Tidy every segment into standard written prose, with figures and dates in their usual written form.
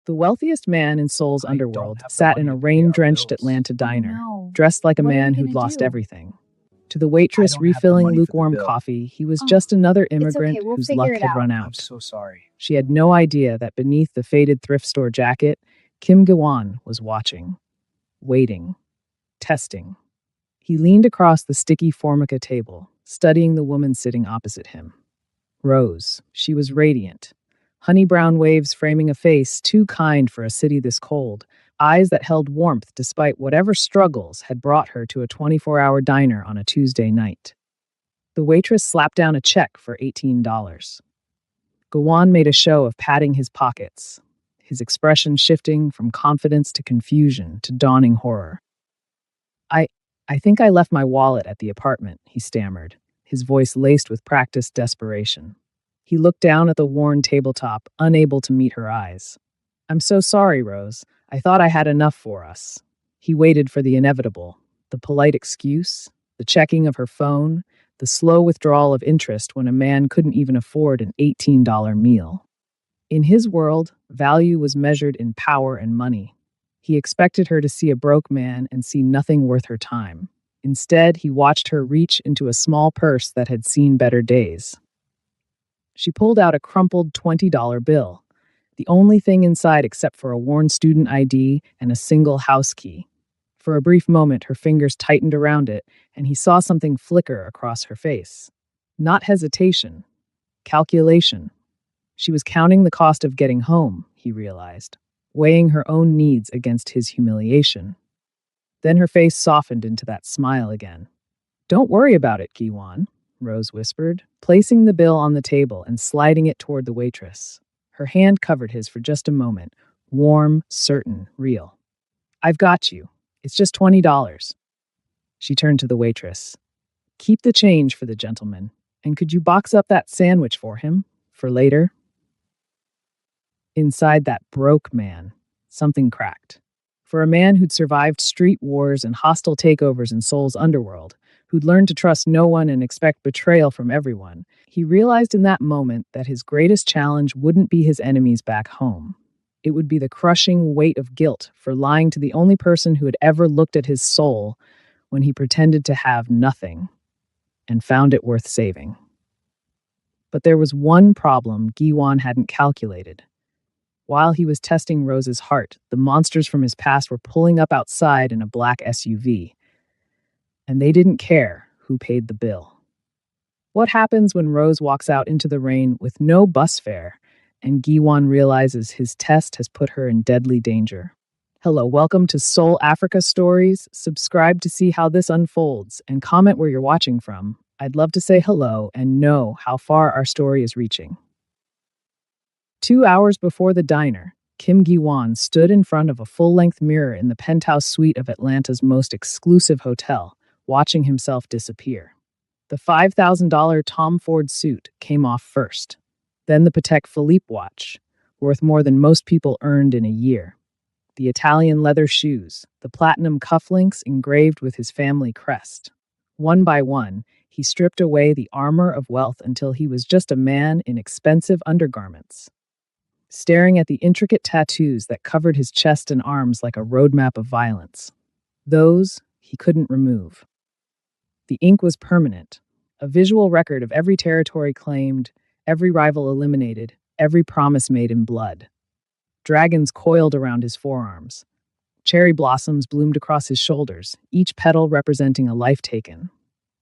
The wealthiest man in Seoul's I don't underworld have the sat in money a to pay our rain-drenched bills. Atlanta diner, No. dressed like a What are man you who'd gonna lost do? everything. To the I waitress don't have the refilling money for the lukewarm bill. coffee, he was Oh, just another it's okay, immigrant we'll whose figure luck it had out. run I'm out. so sorry. She had no idea that beneath the faded thrift store jacket, Kim Gwan was watching, waiting, testing. He leaned across the sticky formica table, studying the woman sitting opposite him. Rose. She was radiant. Honey brown waves framing a face too kind for a city this cold, eyes that held warmth despite whatever struggles had brought her to a 24-hour diner on a Tuesday night. The waitress slapped down a check for $18. Gawan made a show of patting his pockets, his expression shifting from confidence to confusion to dawning horror. I I think I left my wallet at the apartment, he stammered, his voice laced with practiced desperation. He looked down at the worn tabletop, unable to meet her eyes. I'm so sorry, Rose. I thought I had enough for us. He waited for the inevitable, the polite excuse, the checking of her phone, the slow withdrawal of interest when a man couldn't even afford an $18 meal. In his world, value was measured in power and money. He expected her to see a broke man and see nothing worth her time. Instead, he watched her reach into a small purse that had seen better days. She pulled out a crumpled $20 bill, the only thing inside except for a worn student ID and a single house key. For a brief moment, her fingers tightened around it, and he saw something flicker across her face. Not hesitation, calculation. She was counting the cost of getting home, he realized, weighing her own needs against his humiliation. Then her face softened into that smile again. Don't worry about it, Giwan, Rose whispered, placing the bill on the table and sliding it toward the waitress. Her hand covered his for just a moment, warm, certain, real. I've got you. It's just $20. She turned to the waitress. Keep the change for the gentleman, and could you box up that sandwich for him? For later? Inside that broke man, something cracked. For a man who'd survived street wars and hostile takeovers in Seoul's underworld, who'd learned to trust no one and expect betrayal from everyone, he realized in that moment that his greatest challenge wouldn't be his enemies back home. It would be the crushing weight of guilt for lying to the only person who had ever looked at his soul when he pretended to have nothing and found it worth saving. But there was one problem Giwan hadn't calculated. While he was testing Rose's heart, the monsters from his past were pulling up outside in a black SUV, and they didn't care who paid the bill. What happens when Rose walks out into the rain with no bus fare and Giwan realizes his test has put her in deadly danger? Hello, welcome to Seoul Africa Stories. Subscribe to see how this unfolds and comment where you're watching from. I'd love to say hello and know how far our story is reaching. 2 hours before the diner, Kim Gi-won stood in front of a full-length mirror in the penthouse suite of Atlanta's most exclusive hotel, watching himself disappear. The $5,000 Tom Ford suit came off first. Then the Patek Philippe watch, worth more than most people earned in a year. The Italian leather shoes, the platinum cufflinks engraved with his family crest. One by one, he stripped away the armor of wealth until he was just a man in expensive undergarments, staring at the intricate tattoos that covered his chest and arms like a roadmap of violence. Those he couldn't remove. The ink was permanent, a visual record of every territory claimed, every rival eliminated, every promise made in blood. Dragons coiled around his forearms. Cherry blossoms bloomed across his shoulders, each petal representing a life taken.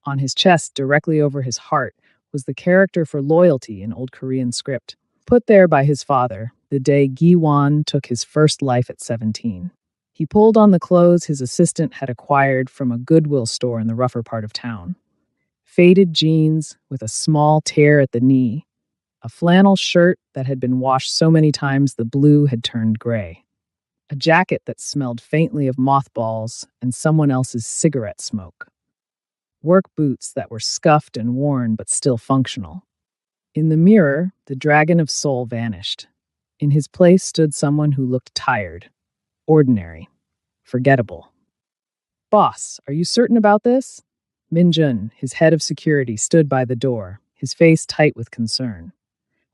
On his chest, directly over his heart, was the character for loyalty in Old Korean script, put there by his father the day Gi-won took his first life at 17. He pulled on the clothes his assistant had acquired from a Goodwill store in the rougher part of town. Faded jeans with a small tear at the knee, a flannel shirt that had been washed so many times the blue had turned gray, a jacket that smelled faintly of mothballs and someone else's cigarette smoke, work boots that were scuffed and worn but still functional. In the mirror, the dragon of soul vanished. In his place stood someone who looked tired, ordinary, forgettable. Boss, are you certain about this? Min Jun, his head of security, stood by the door, his face tight with concern.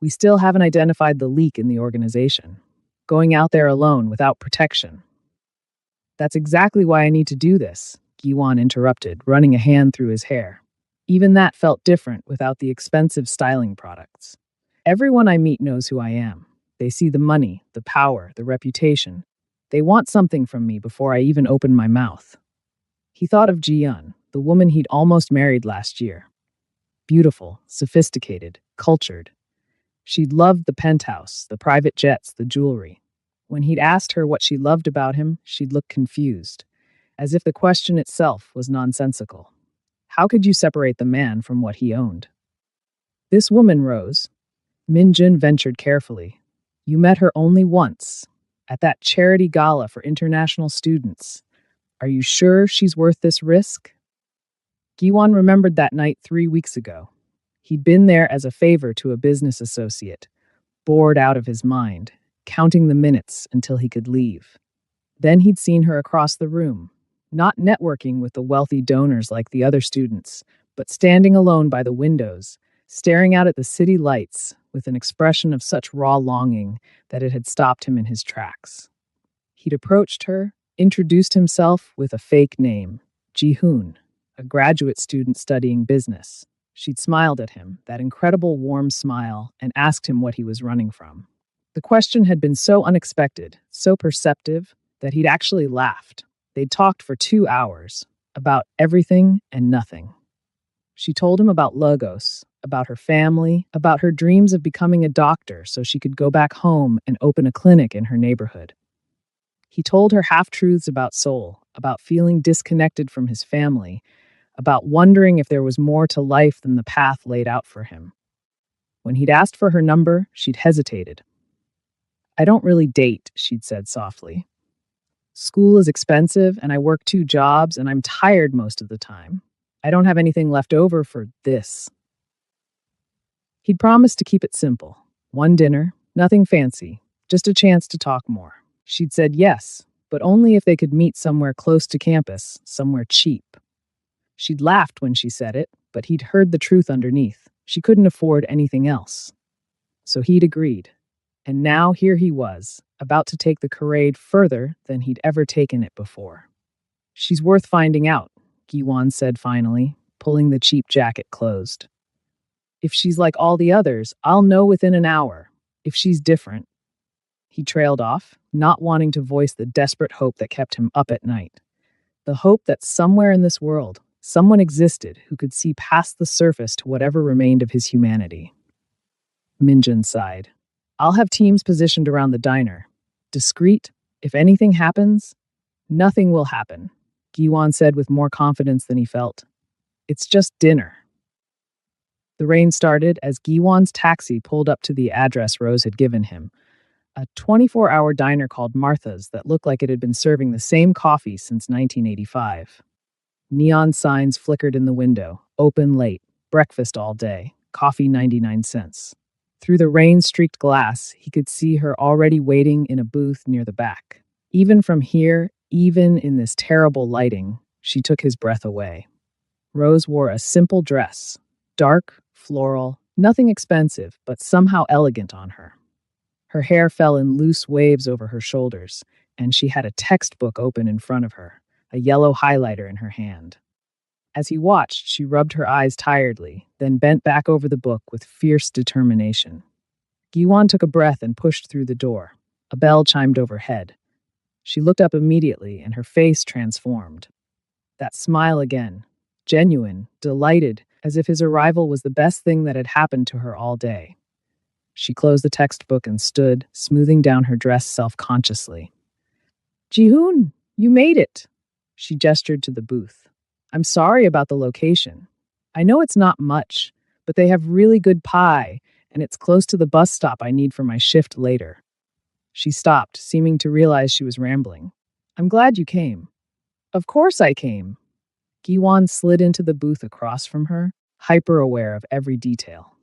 We still haven't identified the leak in the organization. going out there alone without protection. That's exactly why I need to do this, Giwan interrupted, running a hand through his hair. Even that felt different without the expensive styling products. Everyone I meet knows who I am. They see the money, the power, the reputation. They want something from me before I even open my mouth. He thought of Ji-yeon, the woman he'd almost married last year. Beautiful, sophisticated, cultured. She'd loved the penthouse, the private jets, the jewelry. When he'd asked her what she loved about him, she'd look confused, as if the question itself was nonsensical. How could you separate the man from what he owned? This woman rose. Min Jun ventured carefully. You met her only once, at that charity gala for international students. Are you sure she's worth this risk? Giwan remembered that night 3 weeks ago. He'd been there as a favor to a business associate, bored out of his mind, counting the minutes until he could leave. Then he'd seen her across the room, not networking with the wealthy donors like the other students, but standing alone by the windows, staring out at the city lights with an expression of such raw longing that it had stopped him in his tracks. He'd approached her, introduced himself with a fake name, Ji-hoon, a graduate student studying business. She'd smiled at him, that incredible warm smile, and asked him what he was running from. The question had been so unexpected, so perceptive, that he'd actually laughed. They'd talked for 2 hours, about everything and nothing. She told him about Lagos, about her family, about her dreams of becoming a doctor so she could go back home and open a clinic in her neighborhood. He told her half-truths about Seoul, about feeling disconnected from his family, about wondering if there was more to life than the path laid out for him. When he'd asked for her number, she'd hesitated. I don't really date, she'd said softly. School is expensive, and I work 2 jobs, and I'm tired most of the time. I don't have anything left over for this. He'd promised to keep it simple. 1 dinner, nothing fancy, just a chance to talk more. She'd said yes, but only if they could meet somewhere close to campus, somewhere cheap. She'd laughed when she said it, but he'd heard the truth underneath. She couldn't afford anything else. So he'd agreed. And now here he was, about to take the charade further than he'd ever taken it before. She's worth finding out, Giwan said finally, pulling the cheap jacket closed. If she's like all the others, I'll know within an hour. If she's different. He trailed off, not wanting to voice the desperate hope that kept him up at night. The hope that somewhere in this world, someone existed who could see past the surface to whatever remained of his humanity. Minjun sighed. I'll have teams positioned around the diner. Discreet. If anything happens, nothing will happen, Giwan said with more confidence than he felt. It's just dinner. The rain started as Giwan's taxi pulled up to the address Rose had given him, a 24-hour diner called Martha's that looked like it had been serving the same coffee since 1985. Neon signs flickered in the window, open late, breakfast all day, coffee 99 cents. Through the rain-streaked glass, he could see her already waiting in a booth near the back. Even from here, even in this terrible lighting, she took his breath away. Rose wore a simple dress, dark, floral, nothing expensive, but somehow elegant on her. Her hair fell in loose waves over her shoulders, and she had a textbook open in front of her, a yellow highlighter in her hand. As he watched, she rubbed her eyes tiredly, then bent back over the book with fierce determination. Giwan took a breath and pushed through the door. A bell chimed overhead. She looked up immediately, and her face transformed. That smile again, genuine, delighted, as if his arrival was the best thing that had happened to her all day. She closed the textbook and stood, smoothing down her dress self-consciously. Ji-hoon, you made it! She gestured to the booth. I'm sorry about the location. I know it's not much, but they have really good pie, and it's close to the bus stop I need for my shift later. She stopped, seeming to realize she was rambling. I'm glad you came. Of course I came. Giwan slid into the booth across from her, hyper-aware of every detail.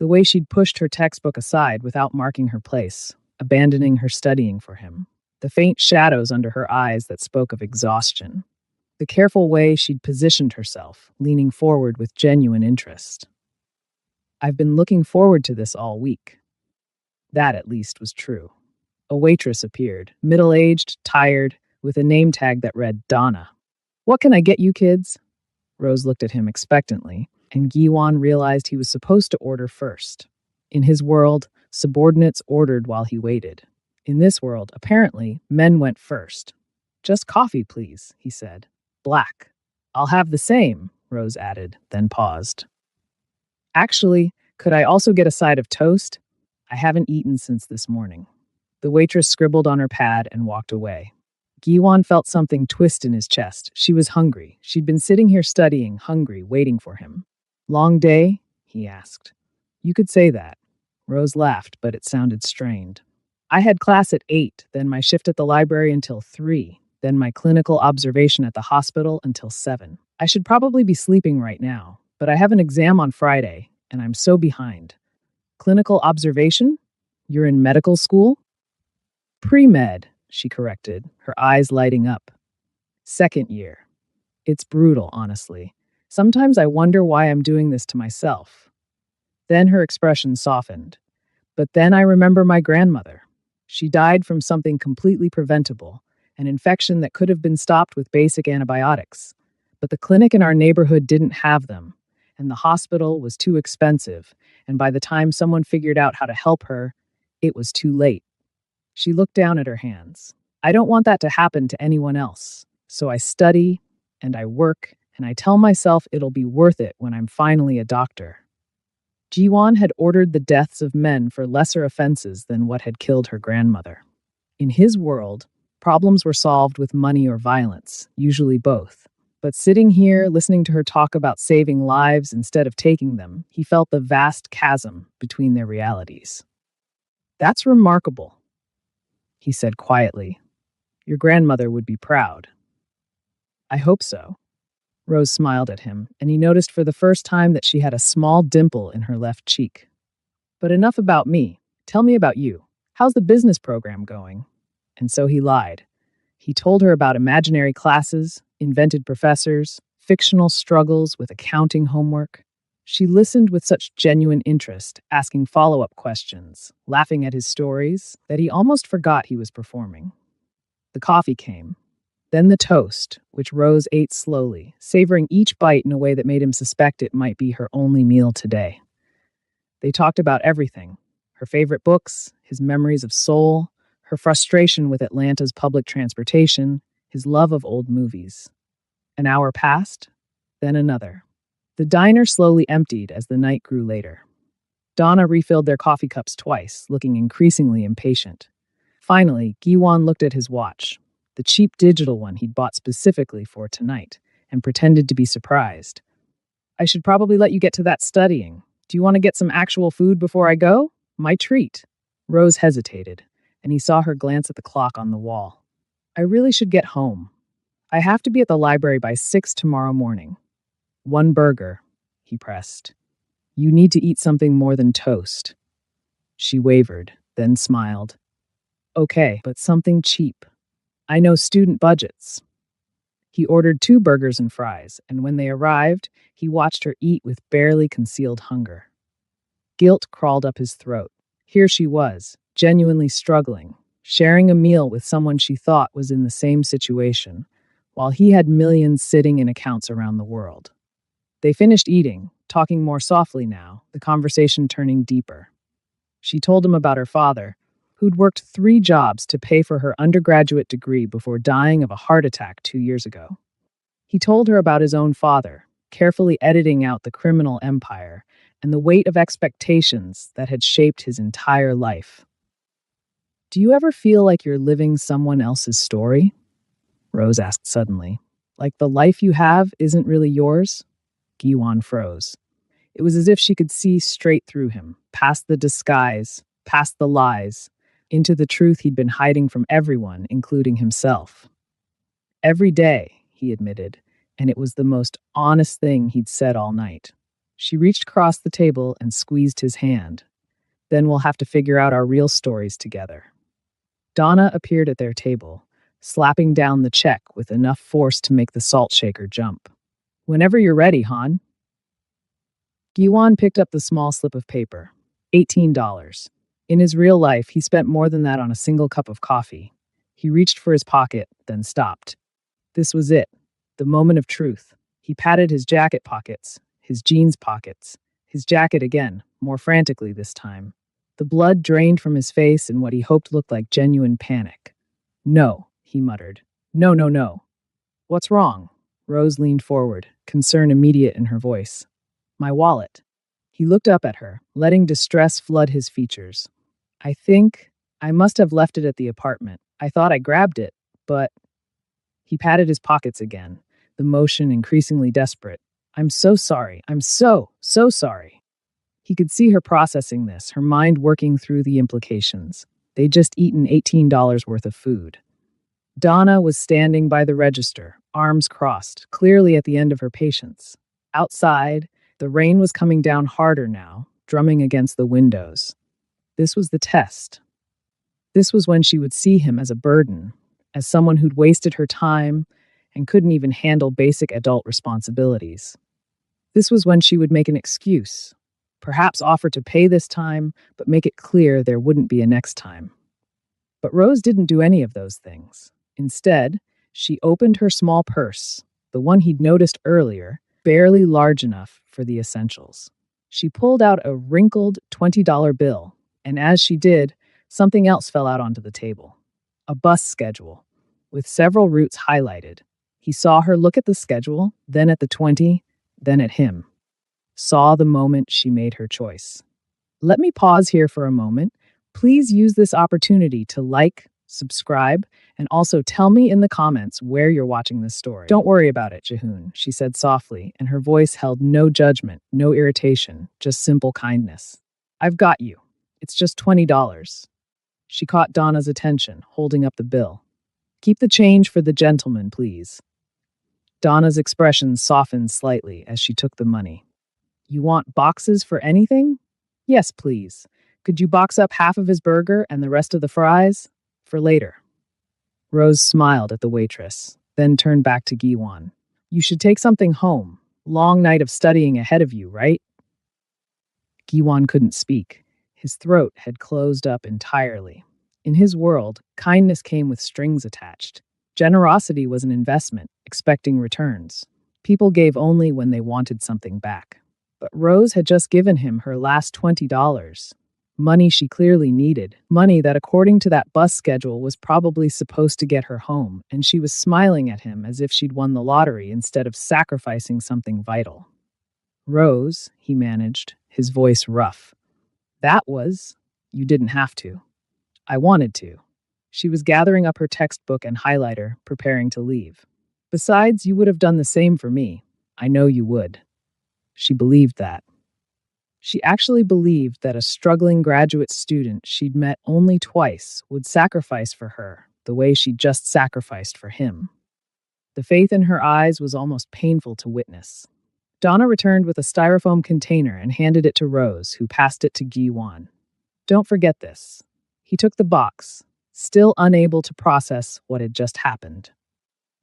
The way she'd pushed her textbook aside without marking her place, abandoning her studying for him. The faint shadows under her eyes that spoke of exhaustion. The careful way she'd positioned herself, leaning forward with genuine interest. I've been looking forward to this all week. That, at least, was true. A waitress appeared, middle-aged, tired, with a name tag that read Donna. "What can I get you kids?" Rose looked at him expectantly, and Giwan realized he was supposed to order first. In his world, subordinates ordered while he waited. In this world, apparently, men went first. "Just coffee, please," he said. "Black." "I'll have the same," Rose added, then paused. "Actually, could I also get a side of toast? I haven't eaten since this morning." The waitress scribbled on her pad and walked away. Giwan felt something twist in his chest. She was hungry. She'd been sitting here studying, hungry, waiting for him. "Long day?" he asked. "You could say that." Rose laughed, but it sounded strained. "I had class at 8, then my shift at the library until 3, then my clinical observation at the hospital until 7. I should probably be sleeping right now, but I have an exam on Friday, and I'm so behind." "Clinical observation? You're in medical school?" "Pre-med," she corrected, her eyes lighting up. "Second year. It's brutal, honestly. Sometimes I wonder why I'm doing this to myself." Then her expression softened. "But then I remember my grandmother. She died from something completely preventable, an infection that could have been stopped with basic antibiotics. But the clinic in our neighborhood didn't have them, and the hospital was too expensive, and by the time someone figured out how to help her, it was too late." She looked down at her hands. "I don't want that to happen to anyone else. So I study, and I work, and I tell myself it'll be worth it when I'm finally a doctor." Jiwan had ordered the deaths of men for lesser offenses than what had killed her grandmother. In his world, problems were solved with money or violence, usually both. But sitting here, listening to her talk about saving lives instead of taking them, he felt the vast chasm between their realities. "That's remarkable," he said quietly. "Your grandmother would be proud." "I hope so." Rose smiled at him, and he noticed for the first time that she had a small dimple in her left cheek. "But enough about me. Tell me about you. How's the business program going?" And so he lied. He told her about imaginary classes, invented professors, fictional struggles with accounting homework. She listened with such genuine interest, asking follow-up questions, laughing at his stories, that he almost forgot he was performing. The coffee came. Then the toast, which Rose ate slowly, savoring each bite in a way that made him suspect it might be her only meal today. They talked about everything: her favorite books, his memories of Seoul, her frustration with Atlanta's public transportation, his love of old movies. An hour passed, then another. The diner slowly emptied as the night grew later. Donna refilled their coffee cups twice, looking increasingly impatient. Finally, Giwan looked at his watch, the cheap digital one he'd bought specifically for tonight, and pretended to be surprised. "I should probably let you get to that studying. Do you want to get some actual food before I go? My treat." Rose hesitated, and he saw her glance at the clock on the wall. "I really should get home. I have to be at the library by 6 tomorrow morning." "One burger," he pressed. "You need to eat something more than toast." She wavered, then smiled. "Okay, but something cheap. I know student budgets." He ordered 2 burgers and fries, and when they arrived, he watched her eat with barely concealed hunger. Guilt crawled up his throat. Here she was, genuinely struggling, sharing a meal with someone she thought was in the same situation, while he had millions sitting in accounts around the world. They finished eating, talking more softly now, the conversation turning deeper. She told him about her father, who'd worked 3 jobs to pay for her undergraduate degree before dying of a heart attack 2 years ago. He told her about his own father, carefully editing out the criminal empire and the weight of expectations that had shaped his entire life. "Do you ever feel like you're living someone else's story?" Rose asked suddenly. "Like the life you have isn't really yours?" Giwan froze. It was as if she could see straight through him, past the disguise, past the lies, into the truth he'd been hiding from everyone, including himself. "Every day," he admitted, and it was the most honest thing he'd said all night. She reached across the table and squeezed his hand. "Then we'll have to figure out our real stories together." Donna appeared at their table, slapping down the check with enough force to make the salt shaker jump. "Whenever you're ready, Han." Giwan picked up the small slip of paper. $18. In his real life, he spent more than that on a single cup of coffee. He reached for his pocket, then stopped. This was it, the moment of truth. He patted his jacket pockets, his jeans pockets, his jacket again, more frantically this time. The blood drained from his face in what he hoped looked like genuine panic. No, he muttered. No, no, no. What's wrong? Rose leaned forward, concern immediate in her voice. My wallet. He looked up at her, letting distress flood his features. I think I must have left it at the apartment. I thought I grabbed it, but he patted his pockets again, the motion increasingly desperate. I'm so sorry. I'm so sorry. He could see her processing this, her mind working through the implications. They'd just eaten $18 worth of food. Donna was standing by the register, arms crossed, clearly at the end of her patience. Outside, the rain was coming down harder now, drumming against the windows. This was the test. This was when she would see him as a burden, as someone who'd wasted her time and couldn't even handle basic adult responsibilities. This was when she would make an excuse, perhaps offer to pay this time, but make it clear there wouldn't be a next time. But Rose didn't do any of those things. Instead, she opened her small purse, the one he'd noticed earlier, barely large enough for the essentials. She pulled out a wrinkled $20 bill, and as she did, something else fell out onto the table. A bus schedule, with several routes highlighted. He saw her look at the schedule, then at the 20, then at him. Saw the moment she made her choice. Let me pause here for a moment. Please use this opportunity to like, subscribe, and also tell me in the comments where you're watching this story. Don't worry about it, Jahoon, she said softly, and her voice held no judgment, no irritation, just simple kindness. I've got you. It's just $20. She caught Donna's attention, holding up the bill. Keep the change for the gentleman, please. Donna's expression softened slightly as she took the money. You want boxes for anything? Yes, please. Could you box up half of his burger and the rest of the fries? For later. Rose smiled at the waitress, then turned back to Giwan. You should take something home. Long night of studying ahead of you, right? Giwan couldn't speak. His throat had closed up entirely. In his world, kindness came with strings attached. Generosity was an investment, expecting returns. People gave only when they wanted something back. But Rose had just given him her last $20. Money she clearly needed. Money that, according to that bus schedule, was probably supposed to get her home, and she was smiling at him as if she'd won the lottery instead of sacrificing something vital. Rose, he managed, his voice rough. You didn't have to. I wanted to. She was gathering up her textbook and highlighter, preparing to leave. Besides, you would have done the same for me. I know you would. She believed that. She actually believed that a struggling graduate student she'd met only twice would sacrifice for her the way she'd just sacrificed for him. The faith in her eyes was almost painful to witness. Donna returned with a styrofoam container and handed it to Rose, who passed it to Giwan. Don't forget this. He took the box, still unable to process what had just happened.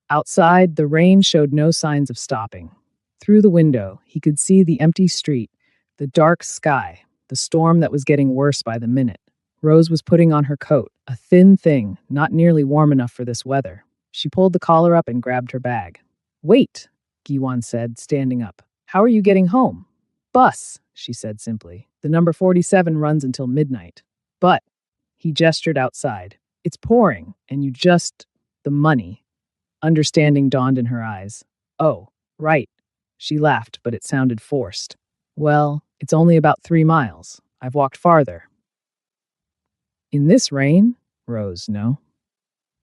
Outside, the rain showed no signs of stopping. Through the window, he could see the empty street, the dark sky, the storm that was getting worse by the minute. Rose was putting on her coat, a thin thing, not nearly warm enough for this weather. She pulled the collar up and grabbed her bag. Wait, Giwan said, standing up. How are you getting home? Bus, she said simply. The number 47 runs until midnight. But, he gestured outside. It's pouring, and the money. Understanding dawned in her eyes. Oh, right. She laughed, but it sounded forced. Well, it's only about 3 miles. I've walked farther. In this rain? Rose, no.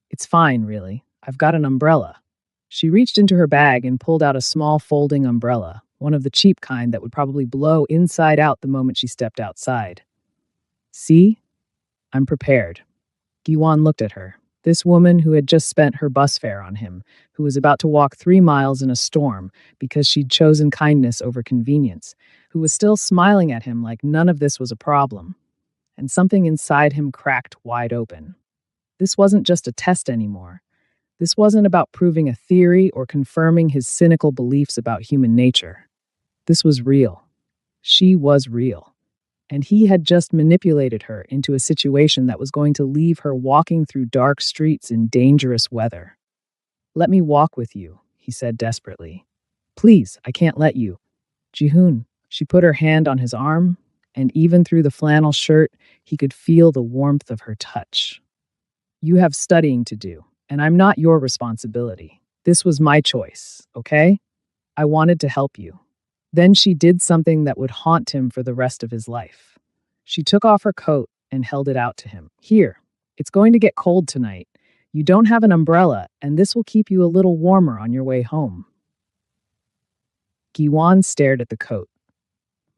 It's fine, really. I've got an umbrella. She reached into her bag and pulled out a small folding umbrella, one of the cheap kind that would probably blow inside out the moment she stepped outside. See? I'm prepared. Giwan looked at her. This woman who had just spent her bus fare on him, who was about to walk 3 miles in a storm because she'd chosen kindness over convenience, who was still smiling at him like none of this was a problem. And something inside him cracked wide open. This wasn't just a test anymore. This wasn't about proving a theory or confirming his cynical beliefs about human nature. This was real. She was real. And he had just manipulated her into a situation that was going to leave her walking through dark streets in dangerous weather. Let me walk with you, he said desperately. Please, I can't let you. Jihoon. She put her hand on his arm, and even through the flannel shirt, he could feel the warmth of her touch. You have studying to do, and I'm not your responsibility. This was my choice, okay? I wanted to help you. Then she did something that would haunt him for the rest of his life. She took off her coat and held it out to him. Here, it's going to get cold tonight. You don't have an umbrella, and this will keep you a little warmer on your way home. Giwan stared at the coat.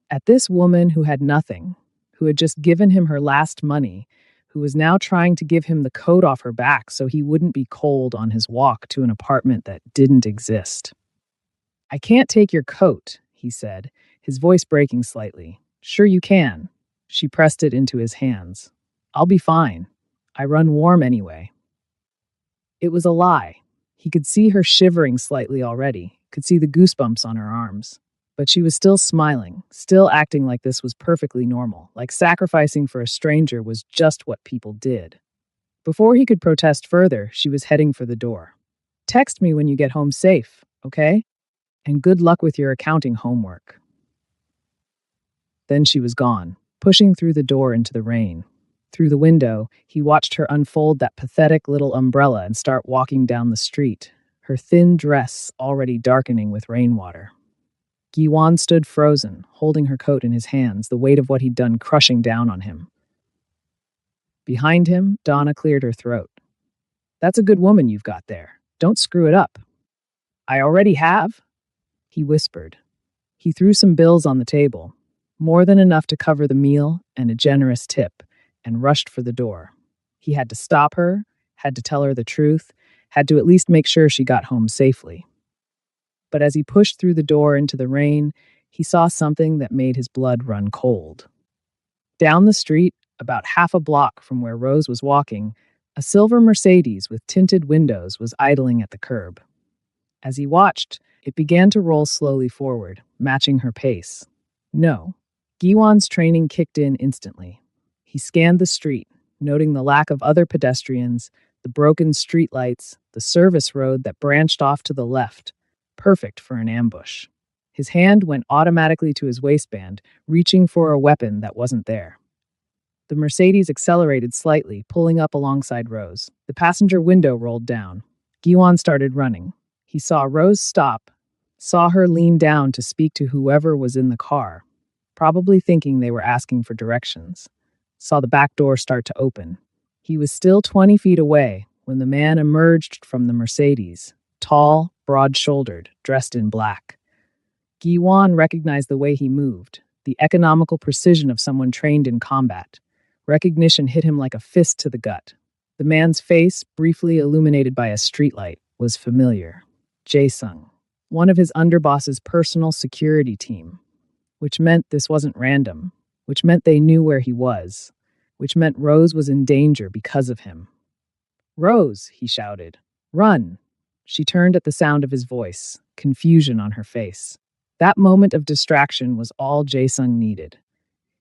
At this woman who had nothing, who had just given him her last money, who was now trying to give him the coat off her back so he wouldn't be cold on his walk to an apartment that didn't exist. I can't take your coat, he said, his voice breaking slightly. Sure you can. She pressed it into his hands. I'll be fine. I run warm anyway. It was a lie. He could see her shivering slightly already, could see the goosebumps on her arms. But she was still smiling, still acting like this was perfectly normal, like sacrificing for a stranger was just what people did. Before he could protest further, she was heading for the door. Text me when you get home safe, okay? And good luck with your accounting homework. Then she was gone, pushing through the door into the rain. Through the window, he watched her unfold that pathetic little umbrella and start walking down the street, her thin dress already darkening with rainwater. Giwan stood frozen, holding her coat in his hands, the weight of what he'd done crushing down on him. Behind him, Donna cleared her throat. That's a good woman you've got there. Don't screw it up. I already have, he whispered. He threw some bills on the table, more than enough to cover the meal and a generous tip, and rushed for the door. He had to stop her, had to tell her the truth, had to at least make sure she got home safely. But as he pushed through the door into the rain, he saw something that made his blood run cold. Down the street, about half a block from where Rose was walking, a silver Mercedes with tinted windows was idling at the curb. As he watched, it began to roll slowly forward, matching her pace. No. Giwan's training kicked in instantly. He scanned the street, noting the lack of other pedestrians, the broken streetlights, the service road that branched off to the left, perfect for an ambush. His hand went automatically to his waistband, reaching for a weapon that wasn't there. The Mercedes accelerated slightly, pulling up alongside Rose. The passenger window rolled down. Giwan started running. He saw Rose stop, saw her lean down to speak to whoever was in the car, probably thinking they were asking for directions. Saw the back door start to open. He was still 20 feet away when the man emerged from the Mercedes, tall, broad-shouldered, dressed in black. Giwan recognized the way he moved, the economical precision of someone trained in combat. Recognition hit him like a fist to the gut. The man's face, briefly illuminated by a streetlight, was familiar. Jae-sung, one of his underboss's personal security team, which meant this wasn't random, which meant they knew where he was, which meant Rose was in danger because of him. Rose, he shouted, run. She turned at the sound of his voice, confusion on her face. That moment of distraction was all Jae-sung needed.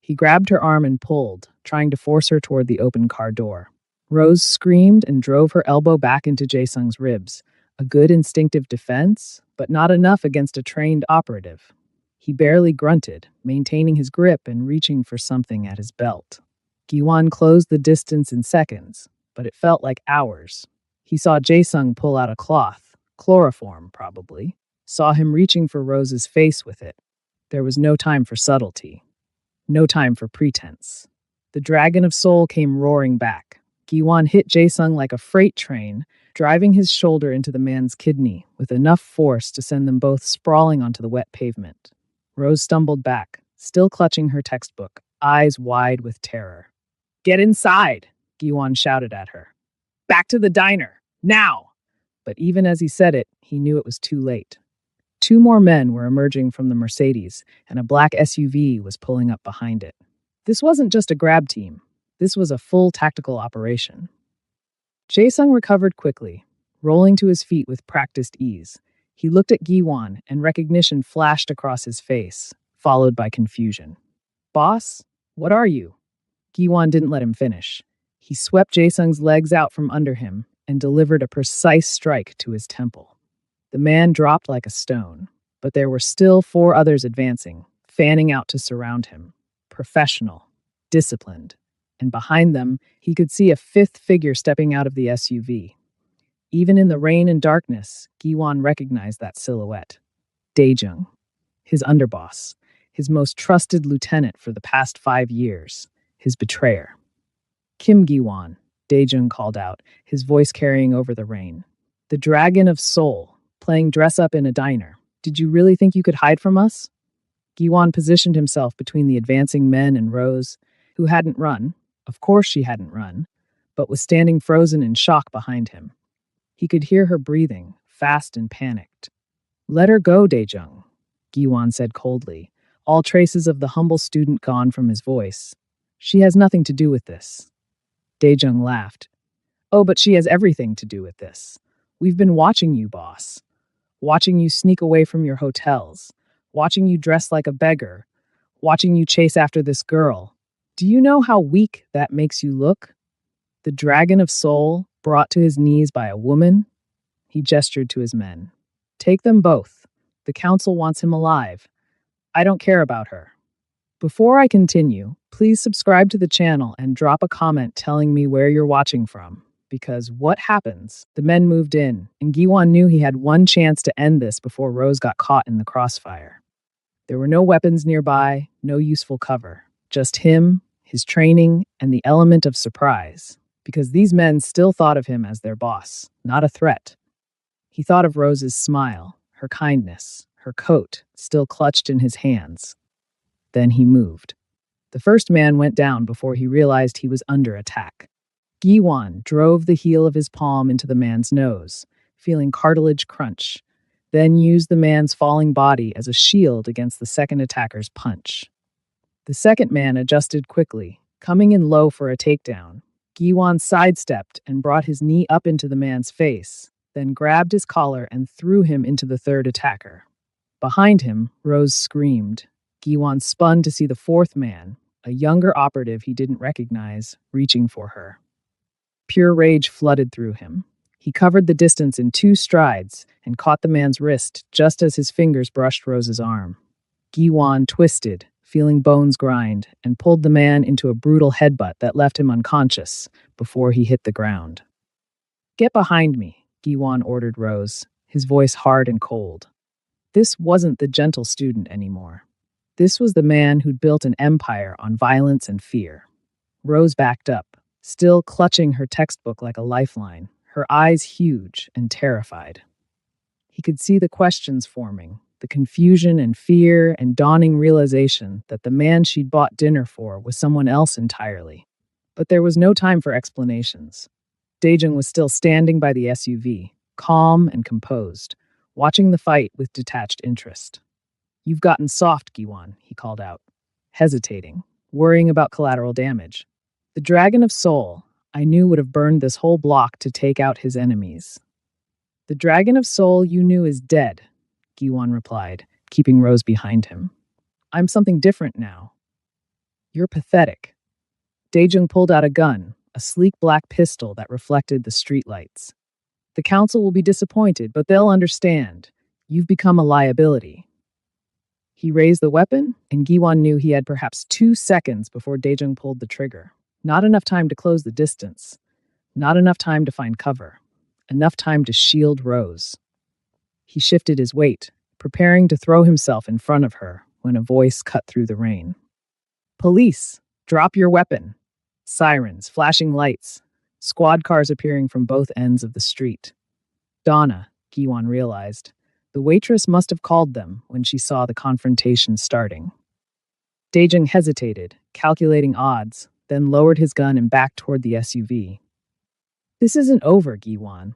He grabbed her arm and pulled, trying to force her toward the open car door. Rose screamed and drove her elbow back into Jae-sung's ribs, a good instinctive defense, but not enough against a trained operative. He barely grunted, maintaining his grip and reaching for something at his belt. Giwan closed the distance in seconds, but it felt like hours. He saw Jae-sung pull out a cloth, chloroform probably, saw him reaching for Rose's face with it. There was no time for subtlety, no time for pretense. The dragon of soul came roaring back. Giwan hit Jae-sung like a freight train, driving his shoulder into the man's kidney with enough force to send them both sprawling onto the wet pavement. Rose stumbled back, still clutching her textbook, eyes wide with terror. Get inside, Giwan shouted at her. Back to the diner, now! But even as he said it, he knew it was too late. Two more men were emerging from the Mercedes, and a black SUV was pulling up behind it. This wasn't just a grab team. This was a full tactical operation. Jae-sung recovered quickly, rolling to his feet with practiced ease. He looked at Giwan, and recognition flashed across his face, followed by confusion. Boss? What are you? Giwan didn't let him finish. He swept Jae-sung's legs out from under him and delivered a precise strike to his temple. The man dropped like a stone, but there were still four others advancing, fanning out to surround him. Professional, disciplined, and behind them, he could see a fifth figure stepping out of the SUV. Even in the rain and darkness, Giwan recognized that silhouette. Daejung, his underboss, his most trusted lieutenant for the past 5 years, his betrayer. Kim Giwan, Daejung called out, his voice carrying over the rain. The Dragon of Seoul, playing dress-up in a diner. Did you really think you could hide from us? Giwan positioned himself between the advancing men and Rose, who hadn't run. Of course she hadn't run, but was standing frozen in shock behind him. He could hear her breathing, fast and panicked. Let her go, Daejung, Giwan said coldly, all traces of the humble student gone from his voice. She has nothing to do with this. Daejung laughed. Oh, but she has everything to do with this. We've been watching you, boss. Watching you sneak away from your hotels. Watching you dress like a beggar. Watching you chase after this girl. Do you know how weak that makes you look? The Dragon of Seoul, brought to his knees by a woman? He gestured to his men. Take them both. The council wants him alive. I don't care about her. Before I continue, please subscribe to the channel and drop a comment telling me where you're watching from. Because what happens? The men moved in, and Giwan knew he had one chance to end this before Rose got caught in the crossfire. There were no weapons nearby, no useful cover. Just him, his training, and the element of surprise. Because these men still thought of him as their boss, not a threat. He thought of Rose's smile, her kindness, her coat, still clutched in his hands. Then he moved. The first man went down before he realized he was under attack. Giwan drove the heel of his palm into the man's nose, feeling cartilage crunch, then used the man's falling body as a shield against the second attacker's punch. The second man adjusted quickly, coming in low for a takedown. Giwan sidestepped and brought his knee up into the man's face, then grabbed his collar and threw him into the third attacker. Behind him, Rose screamed. Giwan spun to see the fourth man, a younger operative he didn't recognize, reaching for her. Pure rage flooded through him. He covered the distance in 2 strides and caught the man's wrist just as his fingers brushed Rose's arm. Giwan twisted, feeling bones grind, and pulled the man into a brutal headbutt that left him unconscious before he hit the ground. Get behind me, Giwan ordered Rose, his voice hard and cold. This wasn't the gentle student anymore. This was the man who'd built an empire on violence and fear. Rose backed up, still clutching her textbook like a lifeline, her eyes huge and terrified. He could see the questions forming, the confusion and fear and dawning realization that the man she'd bought dinner for was someone else entirely. But there was no time for explanations. Daejung was still standing by the SUV, calm and composed, watching the fight with detached interest. You've gotten soft, Giwan, he called out, hesitating, worrying about collateral damage. The Dragon of Seoul, I knew would have burned this whole block to take out his enemies. The Dragon of Seoul you knew is dead, Giwan replied, keeping Rose behind him. I'm something different now. You're pathetic. Daejung pulled out a gun, a sleek black pistol that reflected the streetlights. The council will be disappointed, but they'll understand. You've become a liability. He raised the weapon, and Giwan knew he had perhaps 2 seconds before Daejung pulled the trigger. Not enough time to close the distance. Not enough time to find cover. Enough time to shield Rose. He shifted his weight, preparing to throw himself in front of her when a voice cut through the rain. Police, drop your weapon. Sirens, flashing lights, squad cars appearing from both ends of the street. Donna, Giwan realized. The waitress must have called them when she saw the confrontation starting. Daejung hesitated, calculating odds, then lowered his gun and backed toward the SUV. This isn't over, Giwan.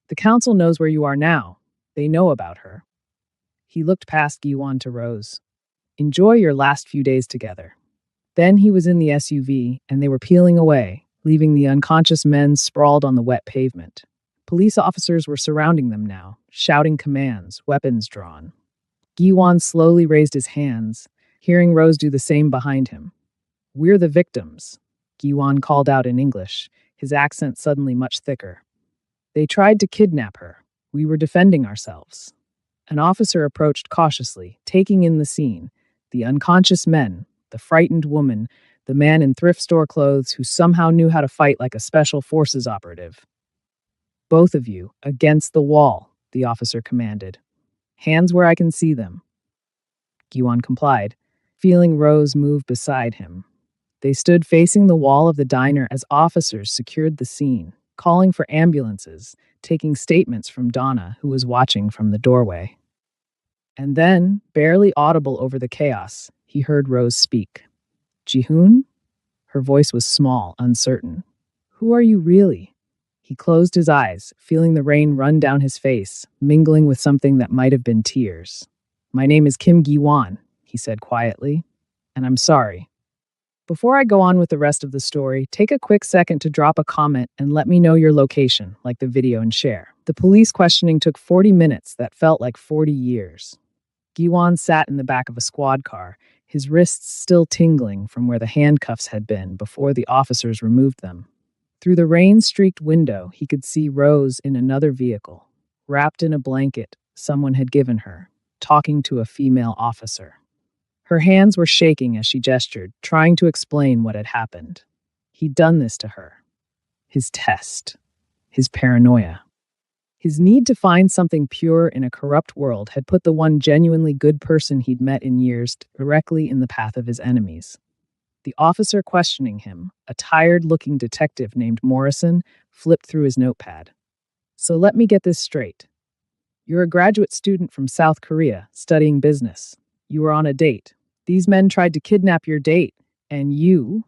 The council knows where you are now. They know about her. He looked past Giwan to Rose. Enjoy your last few days together. Then he was in the SUV, and they were peeling away, leaving the unconscious men sprawled on the wet pavement. Police officers were surrounding them now, shouting commands, weapons drawn. Giwan slowly raised his hands, hearing Rose do the same behind him. We're the victims, Giwan called out in English, his accent suddenly much thicker. They tried to kidnap her. We were defending ourselves. An officer approached cautiously, taking in the scene. The unconscious men, the frightened woman, the man in thrift store clothes who somehow knew how to fight like a special forces operative. Both of you, against the wall, the officer commanded. Hands where I can see them. Giwan complied, feeling Rose move beside him. They stood facing the wall of the diner as officers secured the scene, calling for ambulances, taking statements from Donna, who was watching from the doorway. And then, barely audible over the chaos, he heard Rose speak. Jihoon? Her voice was small, uncertain. Who are you really? He closed his eyes, feeling the rain run down his face, mingling with something that might have been tears. My name is Kim Gi-won, he said quietly, and I'm sorry. Before I go on with the rest of the story, take a quick second to drop a comment and let me know your location, like the video, and share. The police questioning took 40 minutes that felt like 40 years. Giwan sat in the back of a squad car, his wrists still tingling from where the handcuffs had been before the officers removed them. Through the rain-streaked window, he could see Rose in another vehicle, wrapped in a blanket someone had given her, talking to a female officer. Her hands were shaking as she gestured, trying to explain what had happened. He'd done this to her. His test. His paranoia. His need to find something pure in a corrupt world had put the one genuinely good person he'd met in years directly in the path of his enemies. The officer questioning him, a tired-looking detective named Morrison, flipped through his notepad. So let me get this straight. You're a graduate student from South Korea, studying business. You were on a date. These men tried to kidnap your date, and you,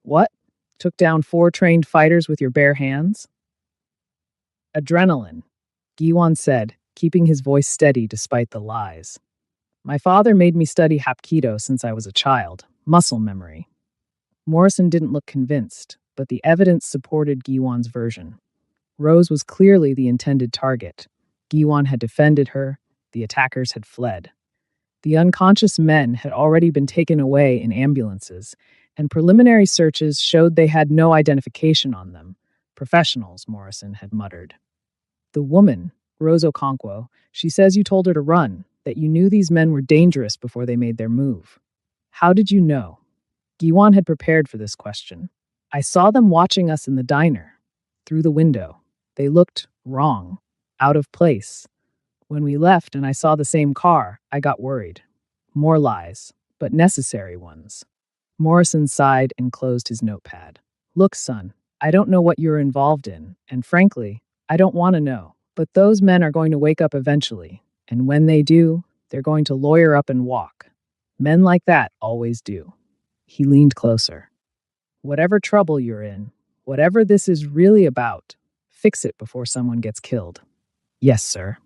what? Took down 4 trained fighters with your bare hands? Adrenaline, Giwan said, keeping his voice steady despite the lies. My father made me study Hapkido since I was a child, muscle memory. Morrison didn't look convinced, but the evidence supported Giwan's version. Rose was clearly the intended target. Giwan had defended her, the attackers had fled. The unconscious men had already been taken away in ambulances, and preliminary searches showed they had no identification on them. Professionals, Morrison had muttered. The woman, Rose Okonkwo, she says you told her to run, that you knew these men were dangerous before they made their move. How did you know? Giwan had prepared for this question. I saw them watching us in the diner, through the window. They looked wrong, out of place. When we left and I saw the same car, I got worried. More lies, but necessary ones. Morrison sighed and closed his notepad. Look, son, I don't know what you're involved in, and frankly, I don't want to know. But those men are going to wake up eventually, and when they do, they're going to lawyer up and walk. Men like that always do. He leaned closer. Whatever trouble you're in, whatever this is really about, fix it before someone gets killed. Yes, sir.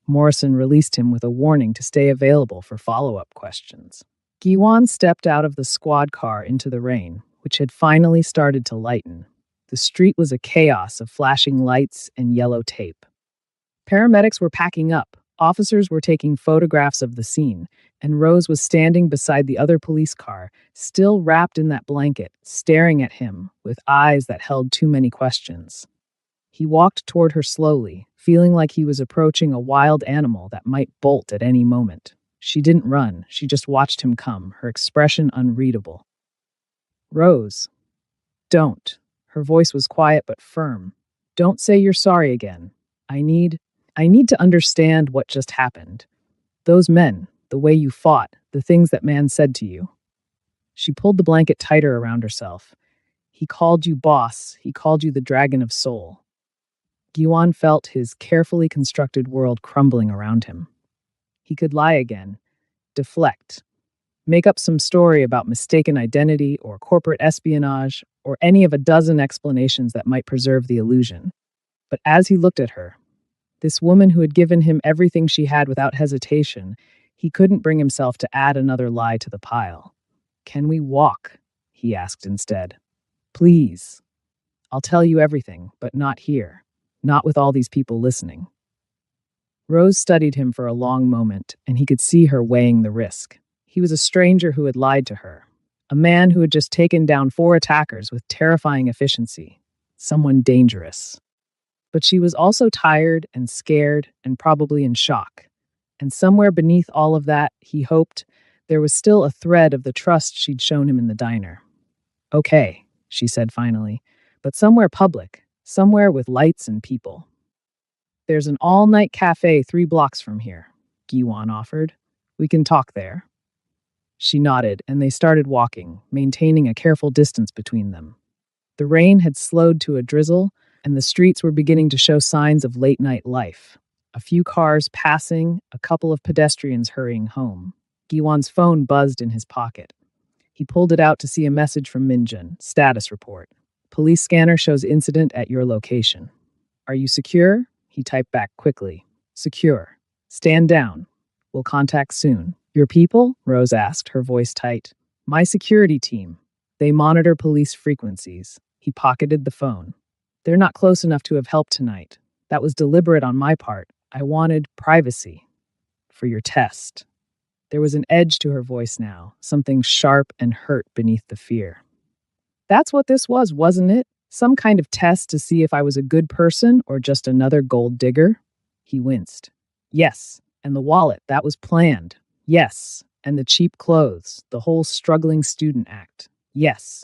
Morrison released him with a warning to stay available for follow-up questions. Giwan stepped out of the squad car into the rain, which had finally started to lighten. The street was a chaos of flashing lights and yellow tape. Paramedics were packing up, officers were taking photographs of the scene, and Rose was standing beside the other police car, still wrapped in that blanket, staring at him with eyes that held too many questions. He walked toward her slowly, feeling like he was approaching a wild animal that might bolt at any moment. She didn't run, she just watched him come, her expression unreadable. Rose, don't. Her voice was quiet but firm. Don't say you're sorry again. I need to understand what just happened. Those men, the way you fought, the things that man said to you. She pulled the blanket tighter around herself. He called you boss, he called you the dragon of soul. Giwan felt his carefully constructed world crumbling around him. He could lie again, deflect, make up some story about mistaken identity or corporate espionage or any of a dozen explanations that might preserve the illusion. But as he looked at her, this woman who had given him everything she had without hesitation, he couldn't bring himself to add another lie to the pile. Can we walk? He asked instead. Please. I'll tell you everything, but not here. Not with all these people listening. Rose studied him for a long moment, and he could see her weighing the risk. He was a stranger who had lied to her, A man who had just taken down 4 attackers with terrifying efficiency. Someone dangerous. But she was also tired and scared and probably in shock. And somewhere beneath all of that, he hoped, there was still a thread of the trust she'd shown him in the diner. Okay, she said finally, but somewhere public, somewhere with lights and people. There's an all-night cafe 3 blocks from here, Giwan offered. We can talk there. She nodded, and they started walking, maintaining a careful distance between them. The rain had slowed to a drizzle, and the streets were beginning to show signs of late-night life. A few cars passing, a couple of pedestrians hurrying home. Giwan's phone buzzed in his pocket. He pulled it out to see a message from Minjun. Status report. Police scanner shows incident at your location. Are you secure? He typed back quickly. Secure. Stand down. We'll contact soon. Your people? Rose asked, her voice tight. My security team. They monitor police frequencies. He pocketed the phone. They're not close enough to have helped tonight. That was deliberate on my part. I wanted privacy. For your test. There was an edge to her voice now, something sharp and hurt beneath the fear. That's what this was, wasn't it? Some kind of test to see if I was a good person or just another gold digger? He winced. Yes, and the wallet, that was planned. Yes, and the cheap clothes, the whole struggling student act. Yes.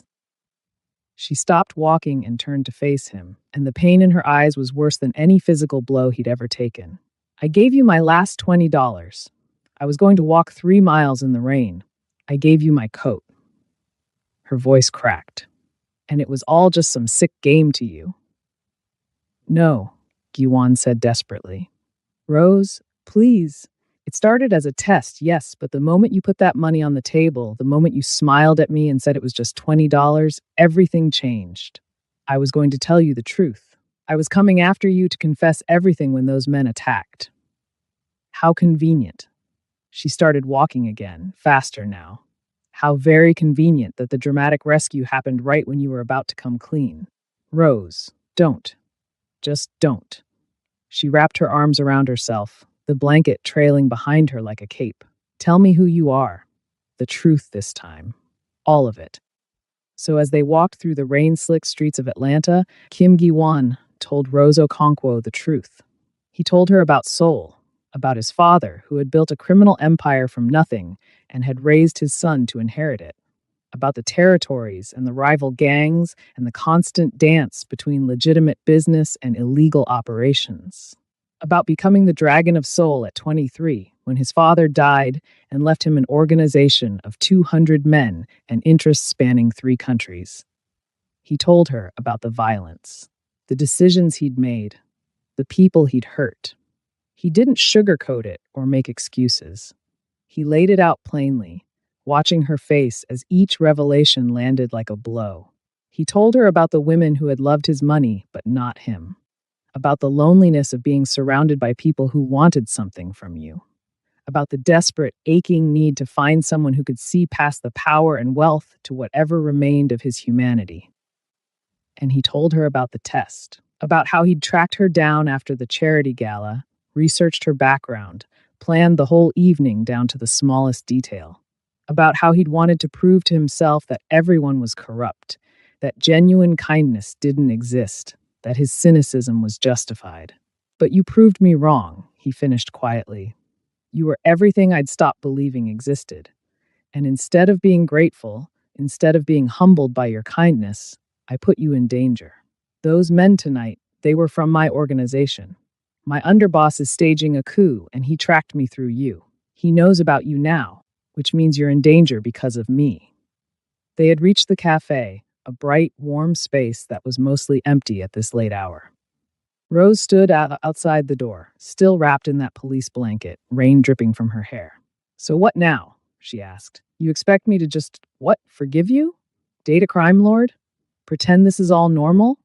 She stopped walking and turned to face him, and the pain in her eyes was worse than any physical blow he'd ever taken. I gave you my last $20. I was going to walk 3 miles in the rain. I gave you my coat. Her voice cracked. And it was all just some sick game to you. No, Giwan said desperately. Rose, please. It started as a test, yes, but the moment you put that money on the table, the moment you smiled at me and said it was just $20, everything changed. I was going to tell you the truth. I was coming after you to confess everything when those men attacked. How convenient. She started walking again, faster now. How very convenient that the dramatic rescue happened right when you were about to come clean. Rose, don't. Just don't. She wrapped her arms around herself, the blanket trailing behind her like a cape. Tell me who you are. The truth this time. All of it. So as they walked through the rain-slick streets of Atlanta, Kim Gi-won told Rose Okonkwo the truth. He told her about Seoul, about his father, who had built a criminal empire from nothing and had raised his son to inherit it, about the territories and the rival gangs and the constant dance between legitimate business and illegal operations, about becoming the Dragon of Seoul at 23 when his father died and left him an organization of 200 men and interests spanning 3 countries. He told her about the violence, the decisions he'd made, the people he'd hurt. He didn't sugarcoat it or make excuses. He laid it out plainly, watching her face as each revelation landed like a blow. He told her about the women who had loved his money but not him, about the loneliness of being surrounded by people who wanted something from you, about the desperate, aching need to find someone who could see past the power and wealth to whatever remained of his humanity. And he told her about the test, about how he'd tracked her down after the charity gala, researched her background, planned the whole evening down to the smallest detail, about how he'd wanted to prove to himself that everyone was corrupt, that genuine kindness didn't exist, that his cynicism was justified. But you proved me wrong, he finished quietly. You were everything I'd stopped believing existed. And instead of being grateful, instead of being humbled by your kindness, I put you in danger. Those men tonight, they were from my organization. My underboss is staging a coup, and he tracked me through you. He knows about you now, which means you're in danger because of me. They had reached the cafe, a bright, warm space that was mostly empty at this late hour. Rose stood outside the door, still wrapped in that police blanket, rain dripping from her hair. So what now? She asked. You expect me to just, forgive you? Date a crime lord? Pretend this is all normal?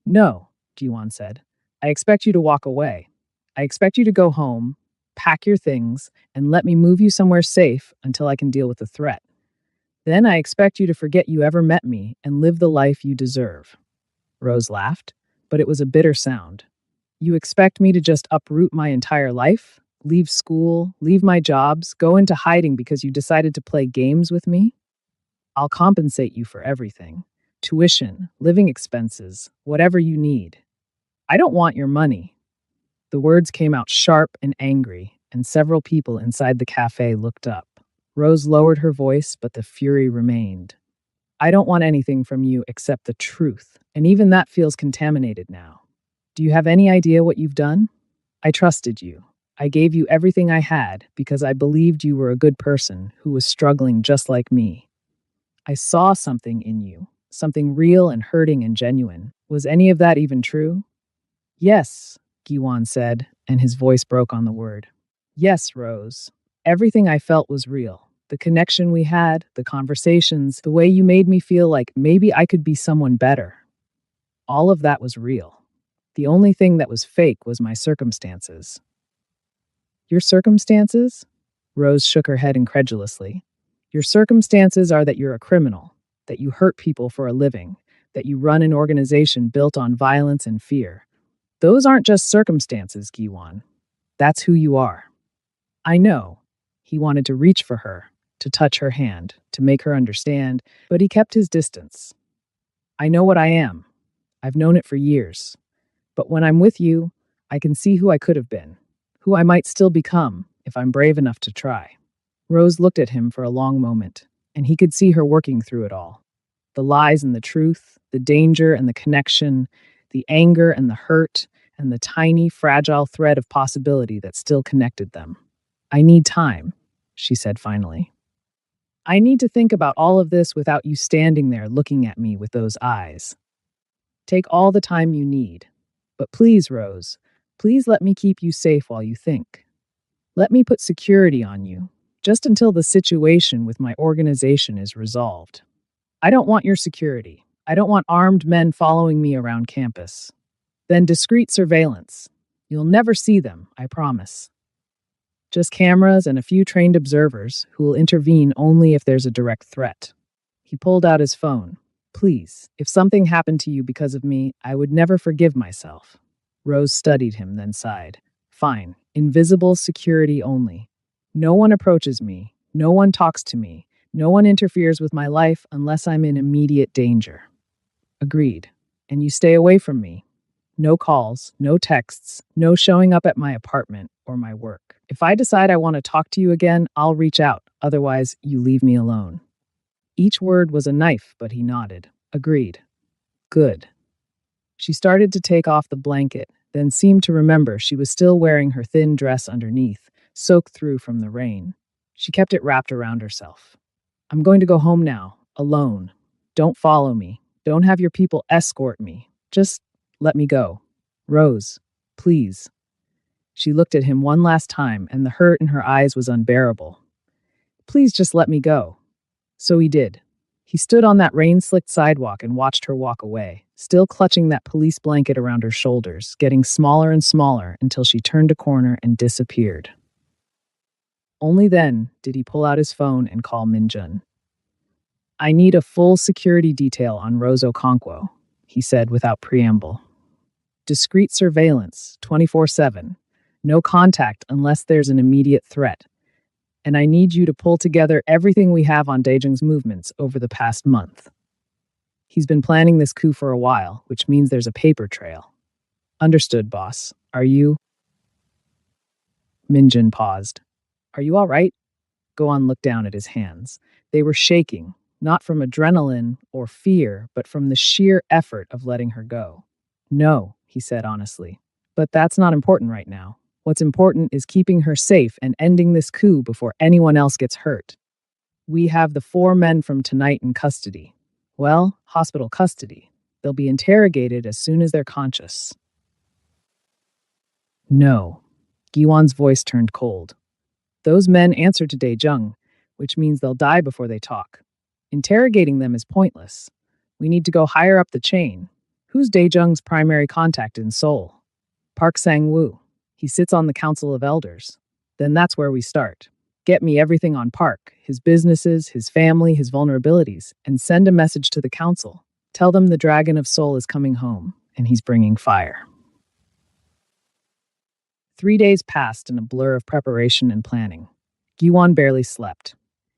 No, Jiwon said. I expect you to walk away. I expect you to go home, pack your things, and let me move you somewhere safe until I can deal with the threat. Then I expect you to forget you ever met me and live the life you deserve. Rose laughed, but it was a bitter sound. You expect me to just uproot my entire life? Leave school, leave my jobs, go into hiding because you decided to play games with me? I'll compensate you for everything: tuition, living expenses, whatever you need. I don't want your money." The words came out sharp and angry, and several people inside the cafe looked up. Rose lowered her voice, but the fury remained. "I don't want anything from you except the truth, and even that feels contaminated now. Do you have any idea what you've done? I trusted you. I gave you everything I had because I believed you were a good person who was struggling just like me. I saw something in you, something real and hurting and genuine. Was any of that even true?" "Yes," Giwan said, and his voice broke on the word. "Yes, Rose. Everything I felt was real. The connection we had, the conversations, the way you made me feel like maybe I could be someone better. All of that was real. The only thing that was fake was my circumstances." "Your circumstances?" Rose shook her head incredulously. "Your circumstances are that you're a criminal, that you hurt people for a living, that you run an organization built on violence and fear. Those aren't just circumstances, Giwan. That's who you are." "I know." He wanted to reach for her, to touch her hand, to make her understand, but he kept his distance. "I know what I am. I've known it for years. But when I'm with you, I can see who I could have been, who I might still become if I'm brave enough to try." Rose looked at him for a long moment, and he could see her working through it all. The lies and the truth, the danger and the connection, the anger and the hurt, and the tiny, fragile thread of possibility that still connected them. "I need time," she said finally. "I need to think about all of this without you standing there looking at me with those eyes. Take all the time you need. But please, Rose, please let me keep you safe while you think. Let me put security on you, just until the situation with my organization is resolved. I don't want your security. I don't want armed men following me around campus. Then discreet surveillance. You'll never see them, I promise. Just cameras and a few trained observers who will intervene only if there's a direct threat." He pulled out his phone. "Please, if something happened to you because of me, I would never forgive myself." Rose studied him, then sighed. "Fine. Invisible security only. No one approaches me. No one talks to me. No one interferes with my life unless I'm in immediate danger." "Agreed. And you stay away from me. No calls, no texts, no showing up at my apartment or my work. If I decide I want to talk to you again, I'll reach out. Otherwise, you leave me alone." Each word was a knife, but he nodded. "Agreed. Good." She started to take off the blanket, then seemed to remember she was still wearing her thin dress underneath, soaked through from the rain. She kept it wrapped around herself. "I'm going to go home now, alone. Don't follow me. Don't have your people escort me. Just let me go. Rose, please." She looked at him one last time, and the hurt in her eyes was unbearable. "Please just let me go." So he did. He stood on that rain-slicked sidewalk and watched her walk away, still clutching that police blanket around her shoulders, getting smaller and smaller until she turned a corner and disappeared. Only then did he pull out his phone and call Minjun. "I need a full security detail on Rose Okonkwo," he said without preamble. "Discreet surveillance, 24/7. No contact unless there's an immediate threat. And I need you to pull together everything we have on Daejung's movements over the past month. He's been planning this coup for a while, which means there's a paper trail." "Understood, boss. Are you—" Minjun paused. "Are you all right?" Goan looked down at his hands. They were shaking, not from adrenaline or fear, but from the sheer effort of letting her go. "No," he said honestly. "But that's not important right now. What's important is keeping her safe and ending this coup before anyone else gets hurt. We have the 4 men from tonight in custody. Well, hospital custody. They'll be interrogated as soon as they're conscious." "No." Giwan's voice turned cold. "Those men answer to Daejung, which means they'll die before they talk. Interrogating them is pointless. We need to go higher up the chain. Who's Daejung's primary contact in Seoul?" "Park Sang-woo. He sits on the Council of Elders." "Then that's where we start. Get me everything on Park, his businesses, his family, his vulnerabilities, and send a message to the council. Tell them the Dragon of Seoul is coming home, and he's bringing fire." 3 days passed in a blur of preparation and planning. Giwan barely slept.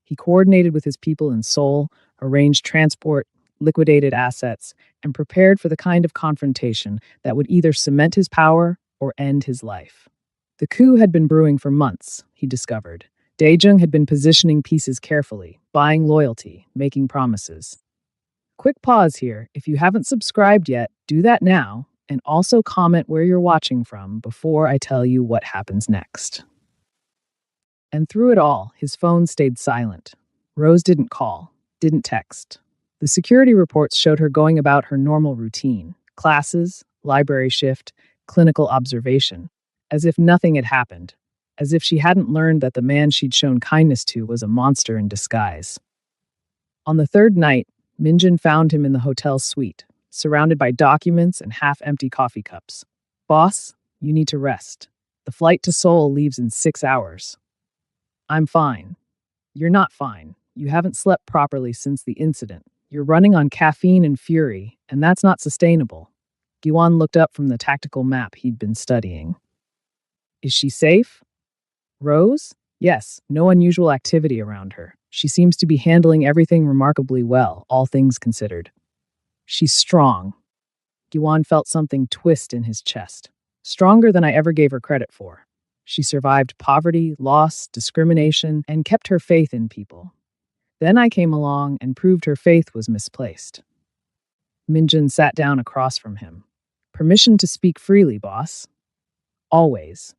He coordinated with his people in Seoul, arranged transport, liquidated assets, and prepared for the kind of confrontation that would either cement his power or end his life. The coup had been brewing for months, he discovered. Daejung had been positioning pieces carefully, buying loyalty, making promises. Quick pause here. If you haven't subscribed yet, do that now, and also comment where you're watching from before I tell you what happens next. And through it all, his phone stayed silent. Rose didn't call, didn't text. The security reports showed her going about her normal routine: classes, library shift, clinical observation, as if nothing had happened, as if she hadn't learned that the man she'd shown kindness to was a monster in disguise. On the third night, Minjin found him in the hotel's suite, surrounded by documents and half-empty coffee cups. Boss, you need to rest. The flight to Seoul leaves in 6 hours. I'm fine. You're not fine. You haven't slept properly since the incident. You're running on caffeine and fury, and that's not sustainable. Giwan looked up from the tactical map he'd been studying. Is she safe? Rose? Yes, no unusual activity around her. She seems to be handling everything remarkably well, all things considered. She's strong. Giwan felt something twist in his chest. Stronger than I ever gave her credit for. She survived poverty, loss, discrimination, and kept her faith in people. Then I came along and proved her faith was misplaced. Minjin sat down across from him. Permission to speak freely, boss. Always.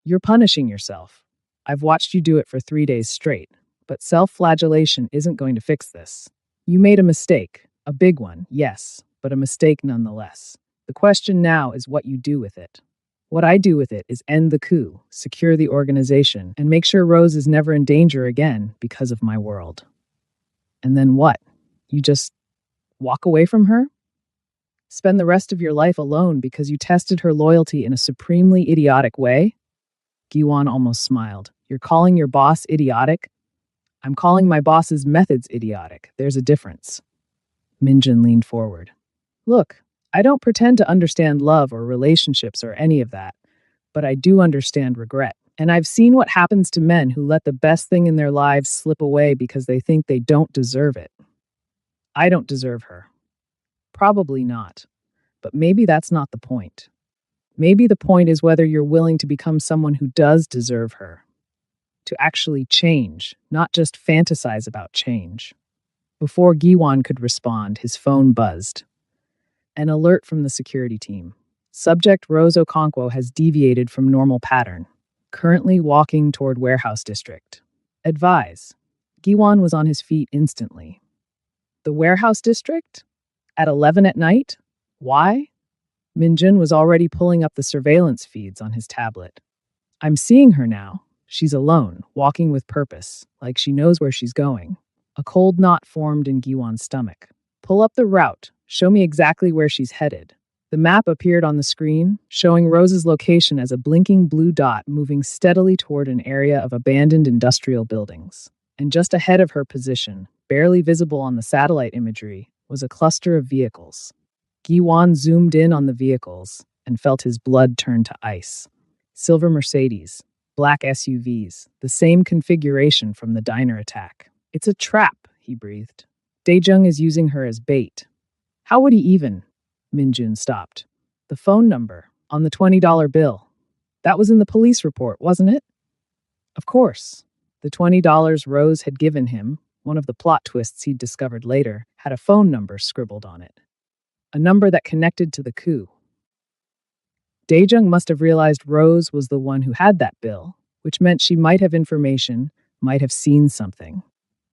You're punishing yourself. I've watched you do it for 3 days straight, but self-flagellation isn't going to fix this. You made a mistake, a big one, yes, but a mistake nonetheless. The question now is what you do with it. What I do with it is end the coup, secure the organization, and make sure Rose is never in danger again because of my world. And then what? You just walk away from her? Spend the rest of your life alone because you tested her loyalty in a supremely idiotic way? Giwan almost smiled. You're calling your boss idiotic? I'm calling my boss's methods idiotic. There's a difference. Minjin leaned forward. Look, I don't pretend to understand love or relationships or any of that, but I do understand regret. And I've seen what happens to men who let the best thing in their lives slip away because they think they don't deserve it. I don't deserve her. Probably not. But maybe that's not the point. Maybe the point is whether you're willing to become someone who does deserve her. To actually change, not just fantasize about change. Before Giwan could respond, his phone buzzed. An alert from the security team. Subject Rose Okonkwo has deviated from normal pattern. Currently walking toward warehouse district. Advise. Giwan was on his feet instantly. The warehouse district? At 11 at night? Why? Minjin was already pulling up the surveillance feeds on his tablet. I'm seeing her now. She's alone, walking with purpose, like she knows where she's going. A cold knot formed in Giwan's stomach. Pull up the route. Show me exactly where she's headed. The map appeared on the screen, showing Rose's location as a blinking blue dot moving steadily toward an area of abandoned industrial buildings. And just ahead of her position, barely visible on the satellite imagery, was a cluster of vehicles. Giwan zoomed in on the vehicles and felt his blood turn to ice. Silver Mercedes, black SUVs, the same configuration from the diner attack. It's a trap, he breathed. Daejung is using her as bait. How would he even? Minjun stopped. The phone number on the $20 bill. That was in the police report, wasn't it? Of course. The $20 Rose had given him, one of the plot twists he'd discovered later, had a phone number scribbled on it. A number that connected to the coup. Daejung must have realized Rose was the one who had that bill, which meant she might have information, might have seen something.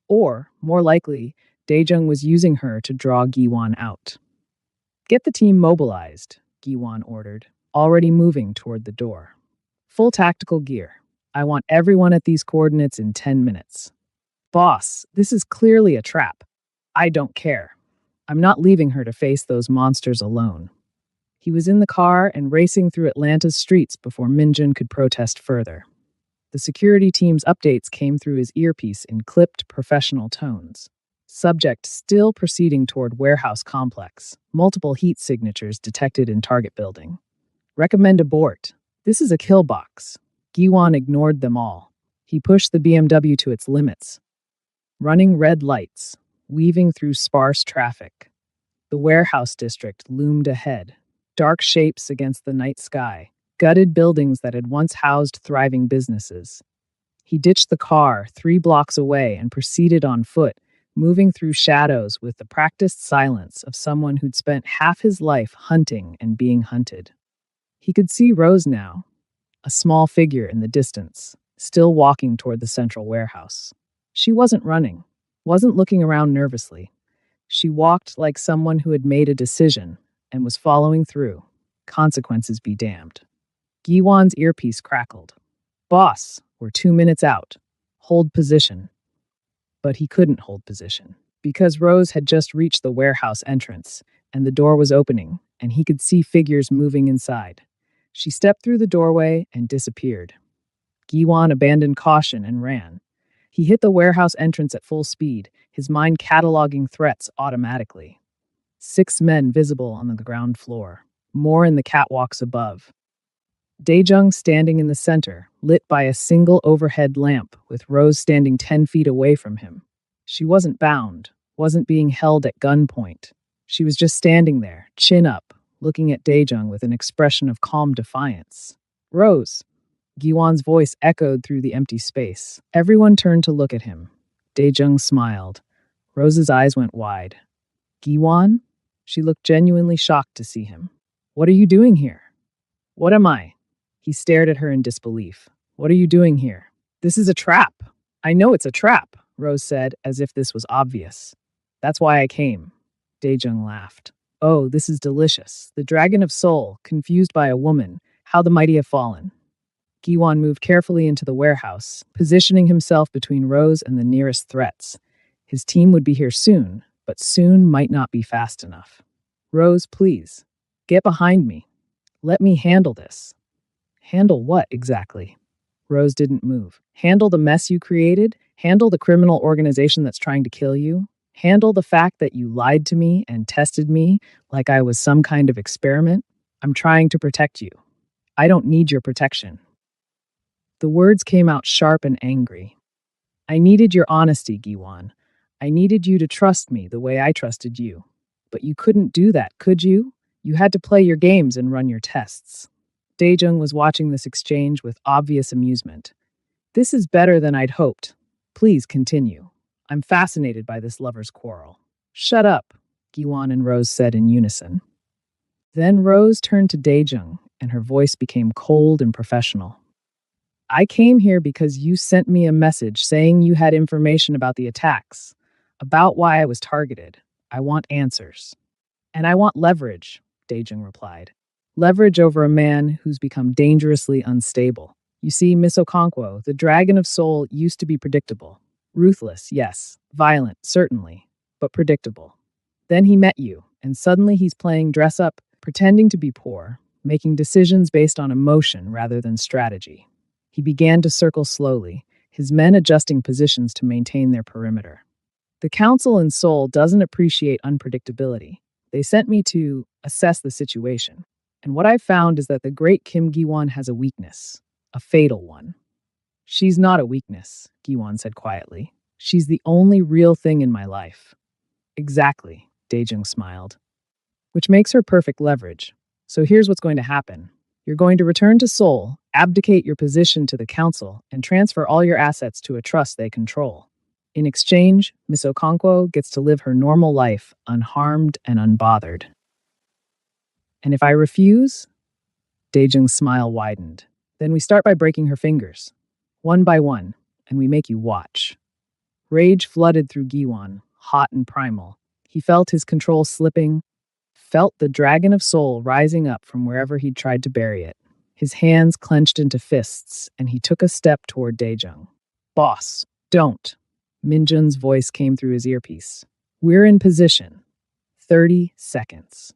Or, more likely, Daejung was using her to draw Giwan out. Get the team mobilized, Giwan ordered, already moving toward the door. Full tactical gear. I want everyone at these coordinates in 10 minutes. Boss, this is clearly a trap. I don't care. I'm not leaving her to face those monsters alone. He was in the car and racing through Atlanta's streets before Minjun could protest further. The security team's updates came through his earpiece in clipped, professional tones. Subject still proceeding toward warehouse complex. Multiple heat signatures detected in target building. Recommend abort. This is a kill box. Giwan ignored them all. He pushed the BMW to its limits. running red lights, weaving through sparse traffic. The warehouse district loomed ahead, dark shapes against the night sky, gutted buildings that had once housed thriving businesses. He ditched the car 3 blocks away and proceeded on foot, moving through shadows with the practiced silence of someone who'd spent half his life hunting and being hunted. He could see Rose now, a small figure in the distance, still walking toward the central warehouse. She wasn't running, wasn't looking around nervously. She walked like someone who had made a decision and was following through. Consequences be damned. Giwan's earpiece crackled. Boss, we're 2 minutes out. Hold position. But he couldn't hold position because Rose had just reached the warehouse entrance and the door was opening and he could see figures moving inside. She stepped through the doorway and disappeared. Giwan abandoned caution and ran. He hit the warehouse entrance at full speed, his mind cataloging threats automatically. 6 men visible on the ground floor, more in the catwalks above. Daejung standing in the center, lit by a single overhead lamp, with Rose standing 10 feet away from him. She wasn't bound, wasn't being held at gunpoint. She was just standing there, chin up, looking at Daejung with an expression of calm defiance. Rose! Giwan's voice echoed through the empty space. Everyone turned to look at him. Daejung smiled. Rose's eyes went wide. Giwan? She looked genuinely shocked to see him. What are you doing here? What am I? He stared at her in disbelief. What are you doing here? This is a trap. I know it's a trap, Rose said, as if this was obvious. That's why I came. Daejung laughed. Oh, this is delicious. The dragon of soul, confused by a woman. How the mighty have fallen. Giwan moved carefully into the warehouse, positioning himself between Rose and the nearest threats. His team would be here soon, but soon might not be fast enough. Rose, please. Get behind me. Let me handle this. Handle what exactly? Rose didn't move. Handle the mess you created? Handle the criminal organization that's trying to kill you? Handle the fact that you lied to me and tested me like I was some kind of experiment? I'm trying to protect you. I don't need your protection. The words came out sharp and angry. I needed your honesty, Giwan. I needed you to trust me the way I trusted you. But you couldn't do that, could you? You had to play your games and run your tests. Daejung was watching this exchange with obvious amusement. This is better than I'd hoped. Please continue. I'm fascinated by this lover's quarrel. Shut up, Giwan and Rose said in unison. Then Rose turned to Daejung, and her voice became cold and professional. I came here because you sent me a message saying you had information about the attacks, about why I was targeted. I want answers. And I want leverage, Daejung replied. Leverage over a man who's become dangerously unstable. You see, Miss Okonkwo, the dragon of soul used to be predictable. Ruthless, yes. Violent, certainly. But predictable. Then he met you, and suddenly he's playing dress-up, pretending to be poor, making decisions based on emotion rather than strategy. He began to circle slowly, his men adjusting positions to maintain their perimeter. The council in Seoul doesn't appreciate unpredictability. They sent me to assess the situation. And what I've found is that the great Kim Giwan has a weakness, a fatal one. She's not a weakness, Giwan said quietly. She's the only real thing in my life. Exactly, Daejung smiled. Which makes her perfect leverage. So here's what's going to happen. You're going to return to Seoul, abdicate your position to the council, and transfer all your assets to a trust they control. In exchange, Miss Okonkwo gets to live her normal life, unharmed and unbothered. And if I refuse? Daejung's smile widened. Then we start by breaking her fingers, one by one, and we make you watch. Rage flooded through Giwan, hot and primal. He felt his control slipping, felt the dragon of soul rising up from wherever he'd tried to bury it. His hands clenched into fists, and he took a step toward Daejung. Boss, don't. Minjun's voice came through his earpiece. We're in position. 30 seconds.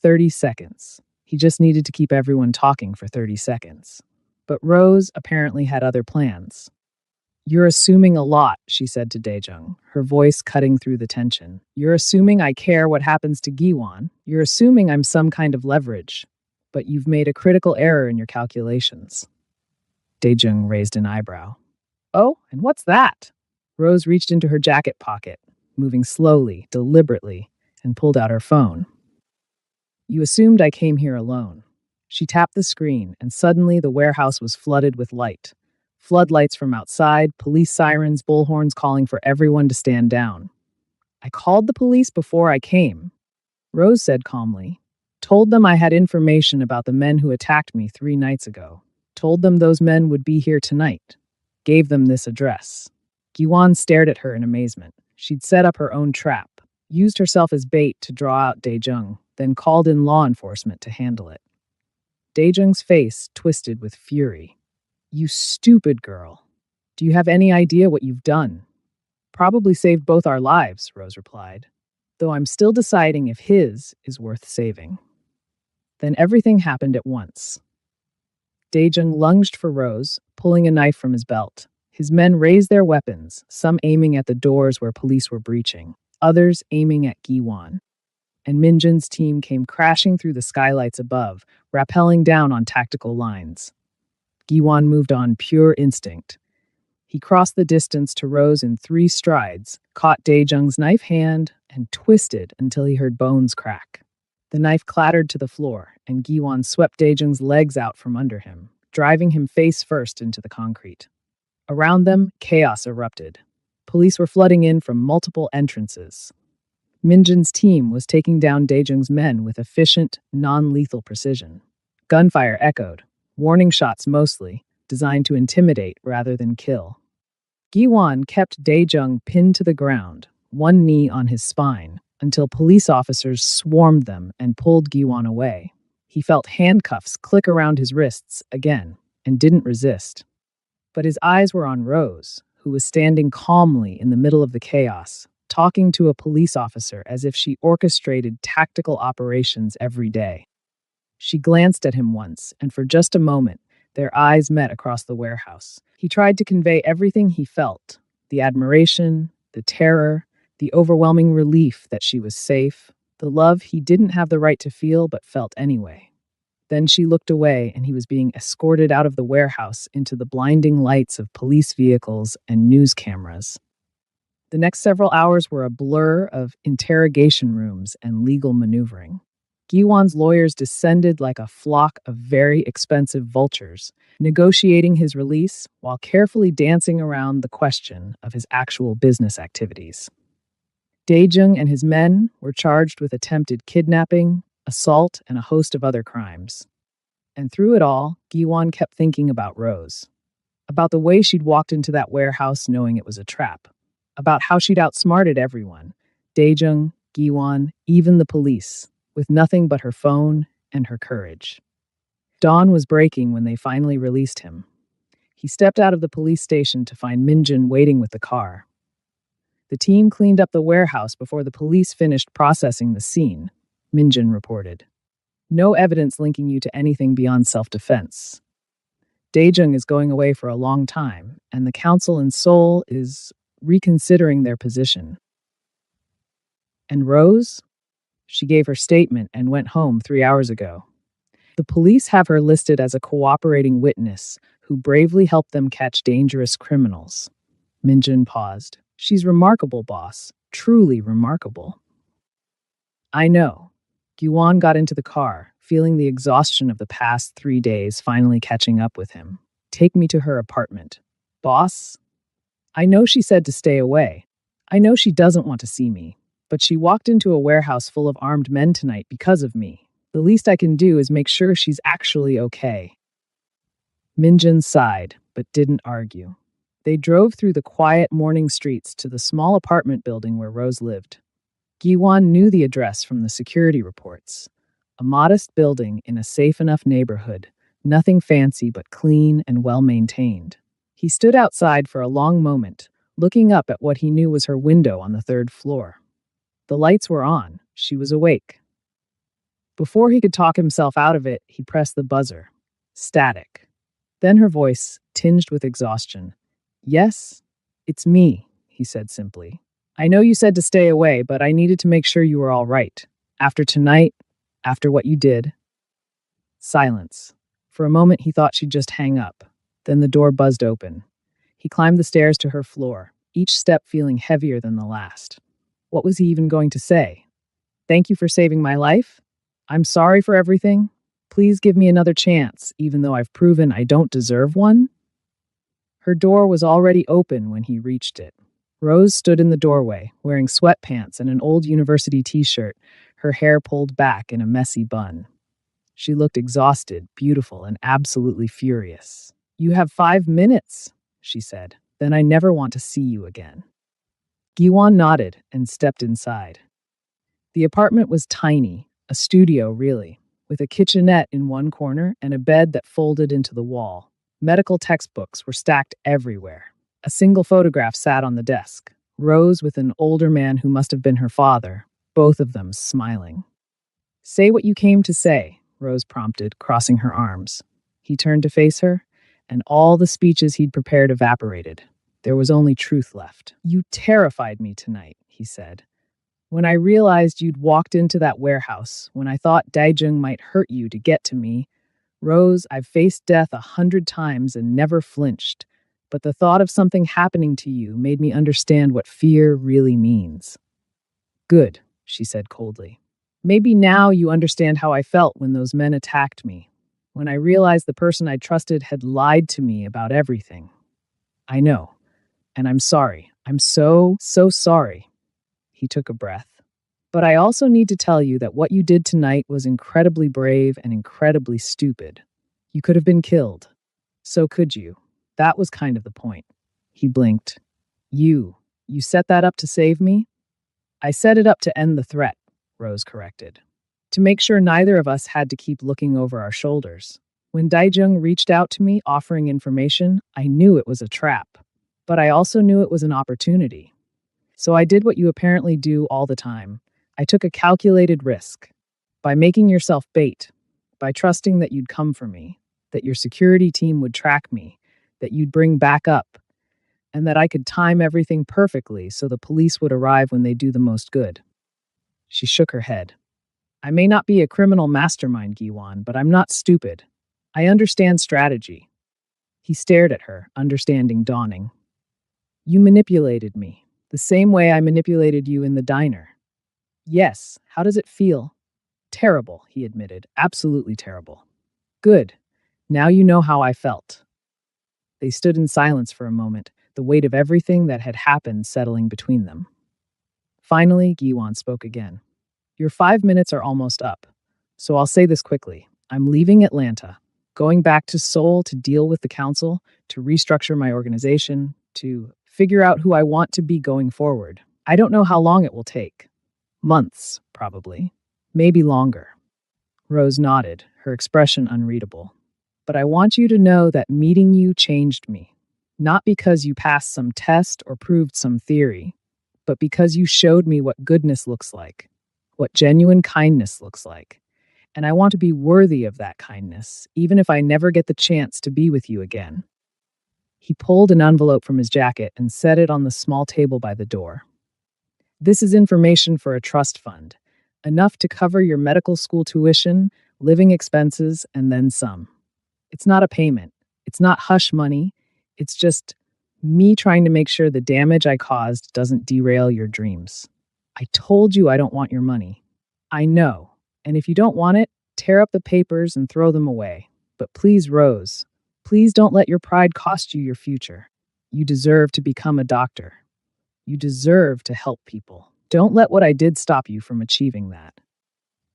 30 seconds. He just needed to keep everyone talking for 30 seconds. But Rose apparently had other plans. You're assuming a lot, she said to Daejung, her voice cutting through the tension. You're assuming I care what happens to Giwan. You're assuming I'm some kind of leverage. But you've made a critical error in your calculations. Daejung raised an eyebrow. Oh, and what's that? Rose reached into her jacket pocket, moving slowly, deliberately, and pulled out her phone. You assumed I came here alone. She tapped the screen, and suddenly the warehouse was flooded with light. Floodlights from outside, police sirens, bullhorns calling for everyone to stand down. I called the police before I came, Rose said calmly. Told them I had information about the men who attacked me 3 nights ago. Told them those men would be here tonight. Gave them this address. Giwan stared at her in amazement. She'd set up her own trap, used herself as bait to draw out Daejung, then called in law enforcement to handle it. Daejung's face twisted with fury. You stupid girl. Do you have any idea what you've done? Probably saved both our lives, Rose replied, though I'm still deciding if his is worth saving. Then everything happened at once. Daejung lunged for Rose, pulling a knife from his belt. His men raised their weapons, some aiming at the doors where police were breaching, others aiming at Giwan. And Minjin's team came crashing through the skylights above, rappelling down on tactical lines. Giwan moved on pure instinct. He crossed the distance to Rose in 3 strides, caught Daejung's knife hand, and twisted until he heard bones crack. The knife clattered to the floor, and Giwan swept Daejung's legs out from under him, driving him face first into the concrete. Around them, chaos erupted. Police were flooding in from multiple entrances. Minjin's team was taking down Daejung's men with efficient, non-lethal precision. Gunfire echoed, warning shots mostly, designed to intimidate rather than kill. Giwan kept Daejung pinned to the ground, one knee on his spine, until police officers swarmed them and pulled Giwan away. He felt handcuffs click around his wrists again and didn't resist. But his eyes were on Rose, who was standing calmly in the middle of the chaos, talking to a police officer as if she orchestrated tactical operations every day. She glanced at him once, and for just a moment, their eyes met across the warehouse. He tried to convey everything he felt, the admiration, the terror, the overwhelming relief that she was safe, the love he didn't have the right to feel but felt anyway. Then she looked away, and he was being escorted out of the warehouse into the blinding lights of police vehicles and news cameras. The next several hours were a blur of interrogation rooms and legal maneuvering. Giwan's lawyers descended like a flock of very expensive vultures, negotiating his release while carefully dancing around the question of his actual business activities. Daejung and his men were charged with attempted kidnapping, assault, and a host of other crimes. And through it all, Giwan kept thinking about Rose, about the way she'd walked into that warehouse knowing it was a trap, about how she'd outsmarted everyone, Daejung, Giwan, even the police, with nothing but her phone and her courage. Dawn was breaking when they finally released him. He stepped out of the police station to find Minjin waiting with the car. The team cleaned up the warehouse before the police finished processing the scene, Minjin reported. No evidence linking you to anything beyond self-defense. Daejung is going away for a long time, and the council in Seoul is reconsidering their position. And Rose? She gave her statement and went home 3 hours ago. The police have her listed as a cooperating witness who bravely helped them catch dangerous criminals. Minjin paused. She's remarkable, boss. Truly remarkable. I know. Giwan got into the car, feeling the exhaustion of the past 3 days finally catching up with him. Take me to her apartment. Boss? I know she said to stay away. I know she doesn't want to see me. But she walked into a warehouse full of armed men tonight because of me. The least I can do is make sure she's actually okay. Minjin sighed, but didn't argue. They drove through the quiet morning streets to the small apartment building where Rose lived. Giwan knew the address from the security reports. A modest building in a safe enough neighborhood, nothing fancy but clean and well-maintained. He stood outside for a long moment, looking up at what he knew was her window on the 3rd floor. The lights were on. She was awake. Before he could talk himself out of it, he pressed the buzzer. Static. Then her voice, tinged with exhaustion. Yes, it's me, he said simply. I know you said to stay away, but I needed to make sure you were all right. After tonight, after what you did. Silence. For a moment, he thought she'd just hang up. Then the door buzzed open. He climbed the stairs to her floor, each step feeling heavier than the last. What was he even going to say? Thank you for saving my life? I'm sorry for everything? Please give me another chance, even though I've proven I don't deserve one? Her door was already open when he reached it. Rose stood in the doorway, wearing sweatpants and an old university t-shirt, her hair pulled back in a messy bun. She looked exhausted, beautiful, and absolutely furious. You have 5 minutes, she said. Then I never want to see you again. Giwan nodded and stepped inside. The apartment was tiny, a studio really, with a kitchenette in one corner and a bed that folded into the wall. Medical textbooks were stacked everywhere. A single photograph sat on the desk, Rose with an older man who must have been her father, both of them smiling. Say what you came to say, Rose prompted, crossing her arms. He turned to face her, and all the speeches he'd prepared evaporated. There was only truth left. You terrified me tonight, he said. When I realized you'd walked into that warehouse, when I thought Daijung might hurt you to get to me, Rose, I've faced death 100 times and never flinched. But the thought of something happening to you made me understand what fear really means. Good, she said coldly. Maybe now you understand how I felt when those men attacked me, when I realized the person I trusted had lied to me about everything. I know, and I'm sorry. I'm so sorry. He took a breath. But I also need to tell you that what you did tonight was incredibly brave and incredibly stupid. You could have been killed. So could you. That was kind of the point. He blinked. You set that up to save me? I set it up to end the threat, Rose corrected. To make sure neither of us had to keep looking over our shoulders. When Daijung reached out to me offering information, I knew it was a trap. But I also knew it was an opportunity. So I did what you apparently do all the time. I took a calculated risk. By making yourself bait. By trusting that you'd come for me. That your security team would track me. That you'd bring back up. And that I could time everything perfectly so the police would arrive when they do the most good. She shook her head. I may not be a criminal mastermind, Giwan, but I'm not stupid. I understand strategy. He stared at her, understanding dawning. You manipulated me, the same way I manipulated you in the diner. Yes, how does it feel? Terrible, he admitted, absolutely terrible. Good. Now you know how I felt. They stood in silence for a moment, the weight of everything that had happened settling between them. Finally, Giwan spoke again. Your 5 minutes are almost up, so I'll say this quickly. I'm leaving Atlanta, going back to Seoul to deal with the council, to restructure my organization, to figure out who I want to be going forward. I don't know how long it will take. Months, probably. Maybe longer. Rose nodded, her expression unreadable. But I want you to know that meeting you changed me. Not because you passed some test or proved some theory, but because you showed me what goodness looks like, what genuine kindness looks like. And I want to be worthy of that kindness, even if I never get the chance to be with you again. He pulled an envelope from his jacket and set it on the small table by the door. This is information for a trust fund, enough to cover your medical school tuition, living expenses, and then some. It's not a payment. It's not hush money. It's just me trying to make sure the damage I caused doesn't derail your dreams. I told you I don't want your money. I know. And if you don't want it, tear up the papers and throw them away. But please, Rose, please don't let your pride cost you your future. You deserve to become a doctor. You deserve to help people. Don't let what I did stop you from achieving that.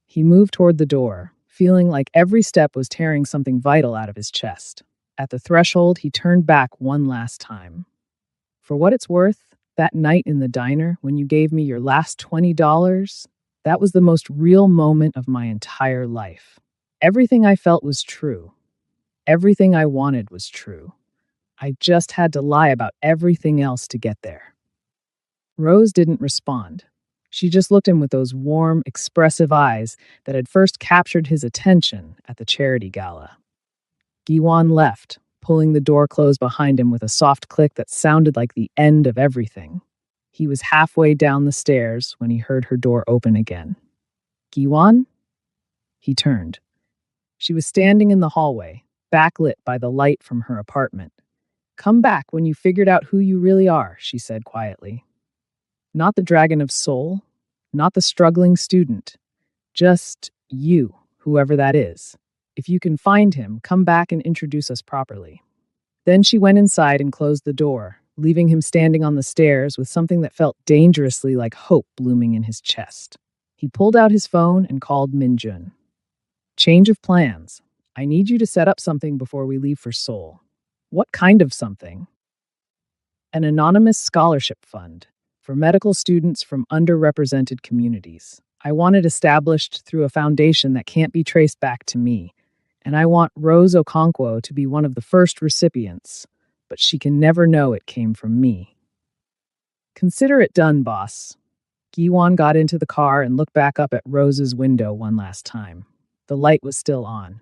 He moved toward the door, feeling like every step was tearing something vital out of his chest. At the threshold, he turned back one last time. For what it's worth, that night in the diner when you gave me your last $20, that was the most real moment of my entire life. Everything I felt was true. Everything I wanted was true. I just had to lie about everything else to get there. Rose didn't respond. She just looked at him with those warm, expressive eyes that had first captured his attention at the charity gala. Giwan left, pulling the door closed behind him with a soft click that sounded like the end of everything. He was halfway down the stairs when he heard her door open again. Giwan? He turned. She was standing in the hallway, backlit by the light from her apartment. Come back when you figured out who you really are, she said quietly. Not the dragon of soul, not the struggling student, just you, whoever that is. If you can find him, come back and introduce us properly. Then she went inside and closed the door, leaving him standing on the stairs with something that felt dangerously like hope blooming in his chest. He pulled out his phone and called Minjun. Change of plans. I need you to set up something before we leave for Seoul. What kind of something? An anonymous scholarship fund for medical students from underrepresented communities. I want it established through a foundation that can't be traced back to me, and I want Rose Okonkwo to be one of the first recipients, but she can never know it came from me. Consider it done, boss. Giwon got into the car and looked back up at Rose's window one last time. The light was still on.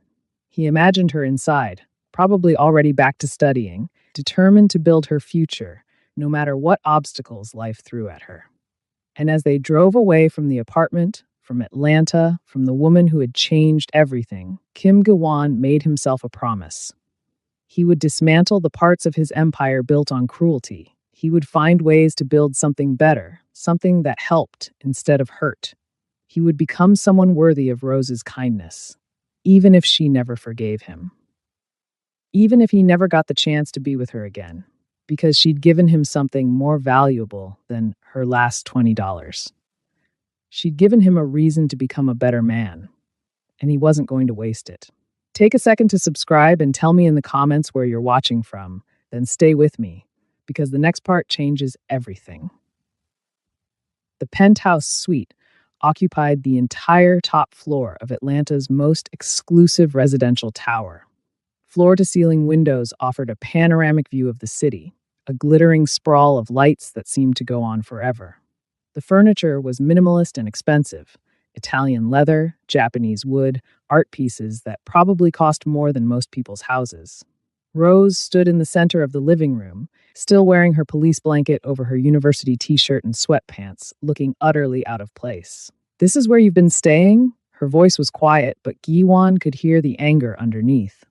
He imagined her inside, probably already back to studying, determined to build her future, no matter what obstacles life threw at her. And as they drove away from the apartment, from Atlanta, from the woman who had changed everything, Kim Gawon made himself a promise. He would dismantle the parts of his empire built on cruelty. He would find ways to build something better, something that helped instead of hurt. He would become someone worthy of Rose's kindness, even if she never forgave him. Even if he never got the chance to be with her again, because she'd given him something more valuable than her last $20. She'd given him a reason to become a better man, and he wasn't going to waste it. Take a second to subscribe and tell me in the comments where you're watching from, then stay with me, because the next part changes everything. The penthouse suite occupied the entire top floor of Atlanta's most exclusive residential tower. Floor-to-ceiling windows offered a panoramic view of the city, a glittering sprawl of lights that seemed to go on forever. The furniture was minimalist and expensive. Italian leather, Japanese wood, art pieces that probably cost more than most people's houses. Rose stood in the center of the living room, still wearing her police blanket over her university t-shirt and sweatpants, looking utterly out of place. "This is where you've been staying?" Her voice was quiet, but Giwon could hear the anger underneath.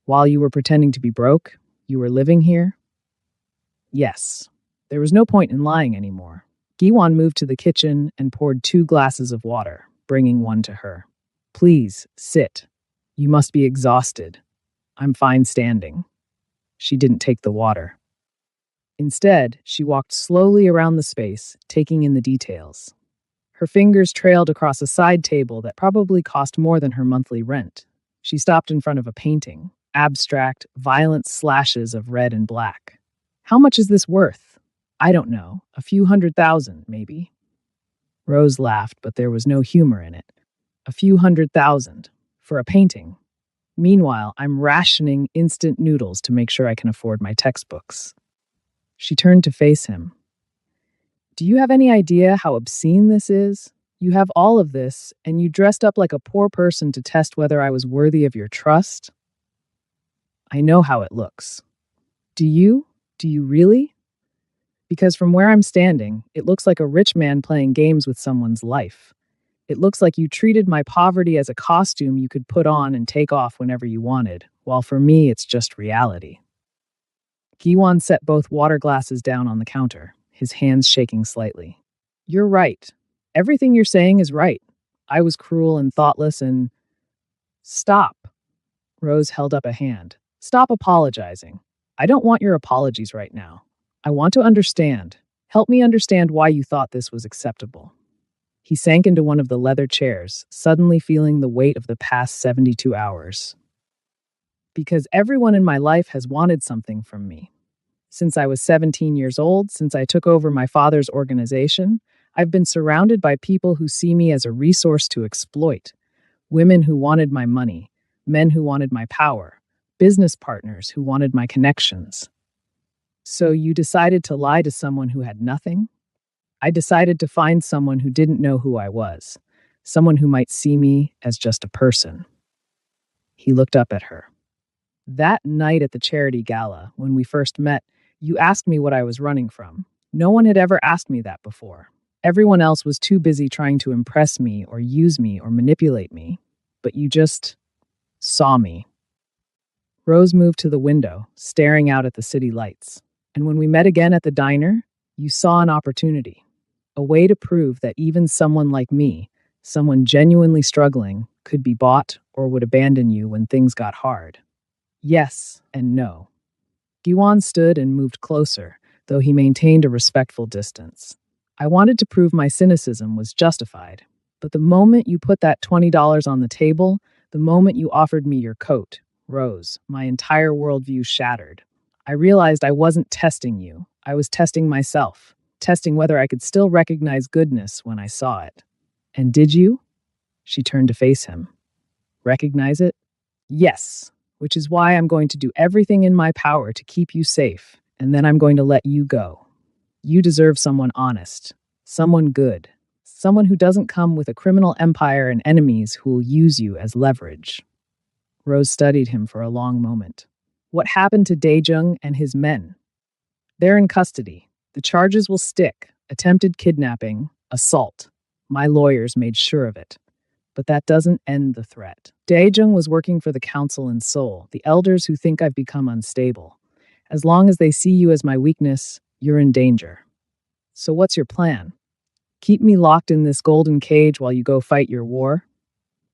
"While you were pretending to be broke, you were living here?" Yes. There was no point in lying anymore. Giwon moved to the kitchen and poured 2 glasses of water, bringing one to her. "Please, sit. You must be exhausted." "I'm fine standing." She didn't take the water. Instead, she walked slowly around the space, taking in the details. Her fingers trailed across a side table that probably cost more than her monthly rent. She stopped in front of a painting, abstract, violent slashes of red and black. "How much is this worth?" "I don't know. A few $100,000, maybe." Rose laughed, but there was no humor in it. A few $100,000 for a painting. Meanwhile, I'm rationing instant noodles to make sure I can afford my textbooks. She turned to face him. "Do you have any idea how obscene this is? You have all of this, and you dressed up like a poor person to test whether I was worthy of your trust?" "I know how it looks." "Do you? Do you really?" "Because from where I'm standing, it looks like a rich man playing games with someone's life. It looks like you treated my poverty as a costume you could put on and take off whenever you wanted, while for me it's just reality." Giwon set both water glasses down on the counter, his hands shaking slightly. "You're right. Everything you're saying is right. I was cruel and thoughtless and—" "Stop." Rose held up a hand. "Stop apologizing. I don't want your apologies right now. I want to understand. Help me understand why you thought this was acceptable." He sank into one of the leather chairs, suddenly feeling the weight of the past 72 hours. "Because everyone in my life has wanted something from me. Since I was 17 years old, since I took over my father's organization, I've been surrounded by people who see me as a resource to exploit. Women who wanted my money, men who wanted my power, business partners who wanted my connections. So you decided to lie to someone who had nothing? I decided to find someone who didn't know who I was, someone who might see me as just a person." He looked up at her. "That night at the charity gala, when we first met, you asked me what I was running from. No one had ever asked me that before. Everyone else was too busy trying to impress me or use me or manipulate me. But you just saw me." Rose moved to the window, staring out at the city lights. And when we met again at the diner, you saw an opportunity, a way to prove that even someone like me, someone genuinely struggling, could be bought or would abandon you when things got hard. Yes and no. Giwan stood and moved closer, though he maintained a respectful distance. I wanted to prove my cynicism was justified, but the moment you put that $20 on the table, the moment you offered me your coat, Rose, my entire worldview shattered. I realized I wasn't testing you. I was testing myself, testing whether I could still recognize goodness when I saw it. And did you? She turned to face him. Recognize it? Yes, which is why I'm going to do everything in my power to keep you safe, and then I'm going to let you go. You deserve someone honest, someone good, someone who doesn't come with a criminal empire and enemies who will use you as leverage. Rose studied him for a long moment. What happened to Daejung and his men? They're in custody. The charges will stick. Attempted kidnapping, assault. My lawyers made sure of it. But that doesn't end the threat. Daejung was working for the council in Seoul, the elders who think I've become unstable. As long as they see you as my weakness, you're in danger. So what's your plan? Keep me locked in this golden cage while you go fight your war?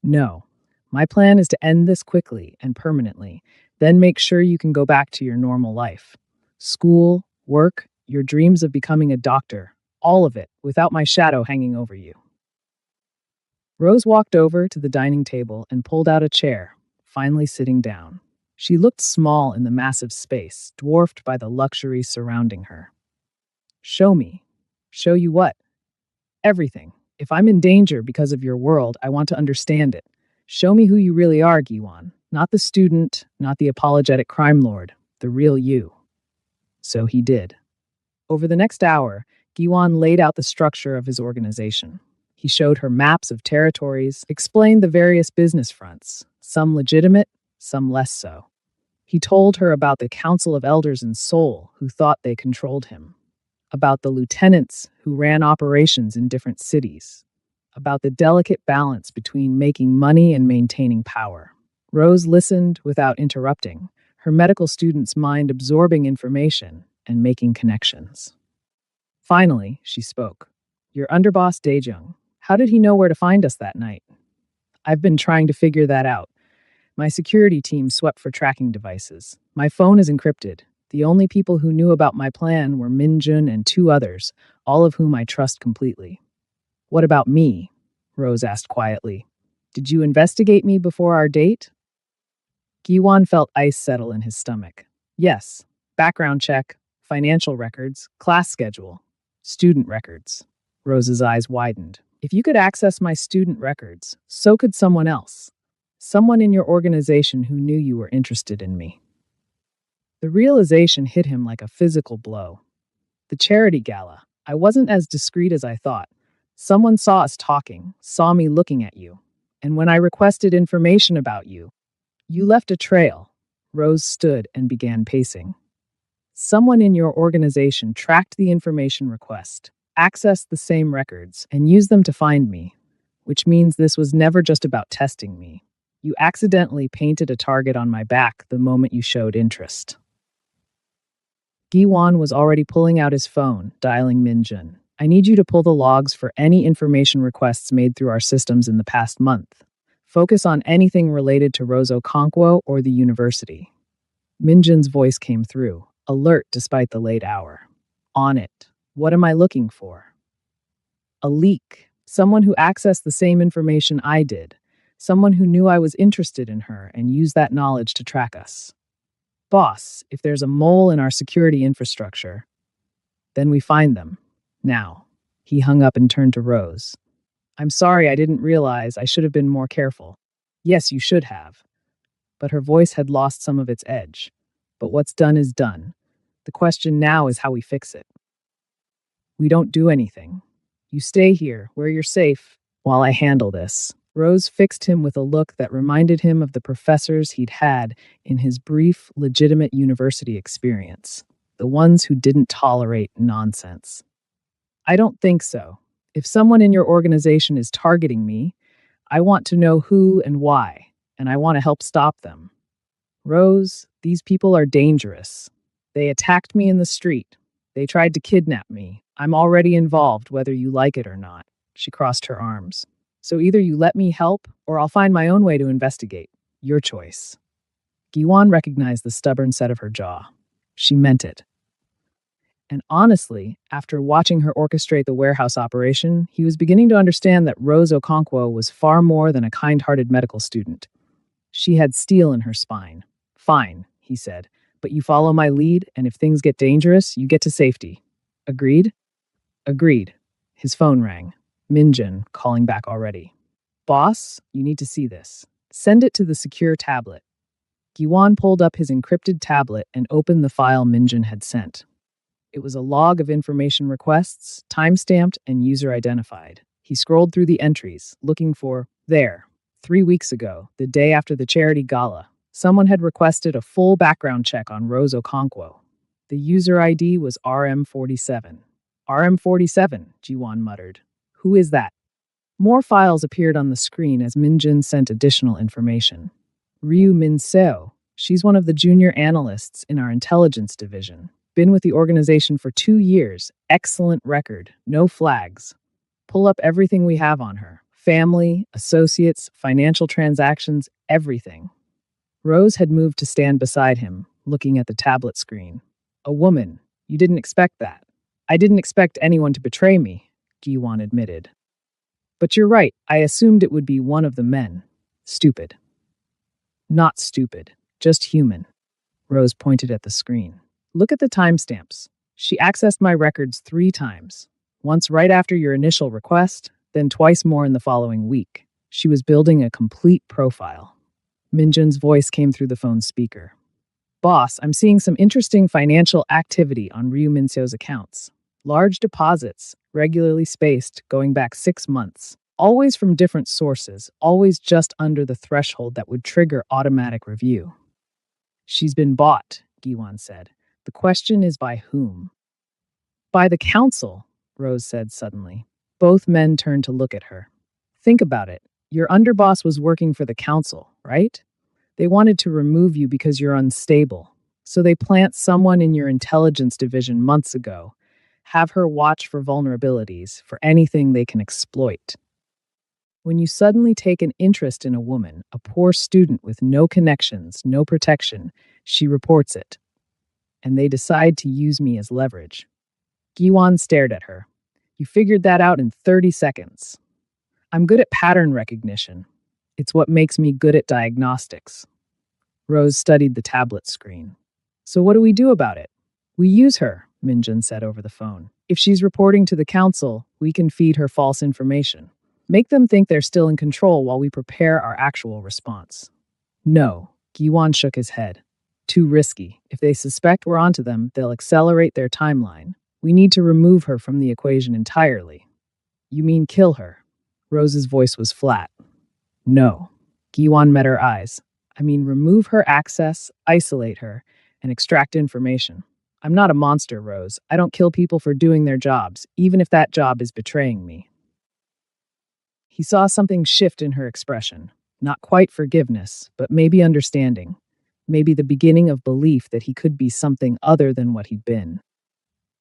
No. My plan is to end this quickly and permanently, then make sure you can go back to your normal life. School, work, your dreams of becoming a doctor, all of it, without my shadow hanging over you. Rose walked over to the dining table and pulled out a chair, finally sitting down. She looked small in the massive space, dwarfed by the luxury surrounding her. Show me. Show you what? Everything. If I'm in danger because of your world, I want to understand it. Show me who you really are, Giwan. Not the student, not the apologetic crime lord, the real you. So he did. Over the next hour, Giwan laid out the structure of his organization. He showed her maps of territories, explained the various business fronts, some legitimate, some less so. He told her about the Council of Elders in Seoul who thought they controlled him, about the lieutenants who ran operations in different cities, about the delicate balance between making money and maintaining power. Rose listened without interrupting, her medical student's mind absorbing information and making connections. Finally, she spoke. Your underboss, Daejung, how did he know where to find us that night? I've been trying to figure that out. My security team swept for tracking devices. My phone is encrypted. The only people who knew about my plan were Minjun and two others, all of whom I trust completely. What about me? Rose asked quietly. Did you investigate me before our date? Giwan felt ice settle in his stomach. Yes. Background check, financial records, class schedule, student records. Rose's eyes widened. If you could access my student records, so could someone else. Someone in your organization who knew you were interested in me. The realization hit him like a physical blow. The charity gala. I wasn't as discreet as I thought. Someone saw us talking, saw me looking at you. And when I requested information about you, you left a trail. Rose stood and began pacing. Someone in your organization tracked the information request, accessed the same records, and used them to find me, which means this was never just about testing me. You accidentally painted a target on my back the moment you showed interest. Giwan was already pulling out his phone, dialing Minjun. I need you to pull the logs for any information requests made through our systems in the past month. Focus on anything related to Rose Okonkwo or the university. Minjun's voice came through, alert despite the late hour. On it. What am I looking for? A leak. Someone who accessed the same information I did. Someone who knew I was interested in her and used that knowledge to track us. Boss, if there's a mole in our security infrastructure, then we find them. Now. He hung up and turned to Rose. I'm sorry, I didn't realize. I should have been more careful. Yes, you should have. But her voice had lost some of its edge. But what's done is done. The question now is how we fix it. We don't do anything. You stay here, where you're safe, while I handle this. Rose fixed him with a look that reminded him of the professors he'd had in his brief, legitimate university experience, the ones who didn't tolerate nonsense. I don't think so. If someone in your organization is targeting me, I want to know who and why, and I want to help stop them. Rose, these people are dangerous. They attacked me in the street. They tried to kidnap me. I'm already involved, whether you like it or not. She crossed her arms. So either you let me help, or I'll find my own way to investigate. Your choice. Giwan recognized the stubborn set of her jaw. She meant it. And honestly, after watching her orchestrate the warehouse operation, he was beginning to understand that Rose Okonkwo was far more than a kind-hearted medical student. She had steel in her spine. Fine, he said, but you follow my lead, and if things get dangerous, you get to safety. Agreed? Agreed. His phone rang. Minjin calling back already. Boss, you need to see this. Send it to the secure tablet. Giwan pulled up his encrypted tablet and opened the file Minjin had sent. It was a log of information requests, time-stamped and user-identified. He scrolled through the entries, looking for, there, 3 weeks ago, the day after the charity gala, someone had requested a full background check on Rose Okonkwo. The user ID was RM47. RM47, Jiwan muttered. Who is that? More files appeared on the screen as Minjin sent additional information. Ryu Min-seo. She's one of the junior analysts in our intelligence division. Been with the organization for 2 years. Excellent record. No flags. Pull up everything we have on her. Family, associates, financial transactions, everything. Rose had moved to stand beside him, looking at the tablet screen. A woman. You didn't expect that. I didn't expect anyone to betray me, Giwan admitted. But you're right. I assumed it would be one of the men. Stupid. Not stupid. Just human. Rose pointed at the screen. Look at the timestamps. She accessed my records 3 times. Once right after your initial request, then twice more in the following week. She was building a complete profile. Minjin's voice came through the phone speaker. Boss, I'm seeing some interesting financial activity on Ryu Minseo's accounts. Large deposits, regularly spaced, going back 6 months. Always from different sources, always just under the threshold that would trigger automatic review. She's been bought, Giwan said. The question is by whom? By the council, Rose said suddenly. Both men turned to look at her. Think about it. Your underboss was working for the council, right? They wanted to remove you because you're unstable. So they plant someone in your intelligence division months ago. Have her watch for vulnerabilities, for anything they can exploit. When you suddenly take an interest in a woman, a poor student with no connections, no protection, she reports it. And they decide to use me as leverage. Giwan stared at her. You figured that out in 30 seconds. I'm good at pattern recognition. It's what makes me good at diagnostics. Rose studied the tablet screen. So what do we do about it? We use her, Minjin said over the phone. If she's reporting to the council, we can feed her false information. Make them think they're still in control while we prepare our actual response. No, Giwan shook his head. Too risky. If they suspect we're onto them, they'll accelerate their timeline. We need to remove her from the equation entirely. You mean kill her? Rose's voice was flat. No. Giwan met her eyes. I mean remove her access, isolate her, and extract information. I'm not a monster, Rose. I don't kill people for doing their jobs, even if that job is betraying me. He saw something shift in her expression. Not quite forgiveness, but maybe understanding. Maybe the beginning of belief that he could be something other than what he'd been.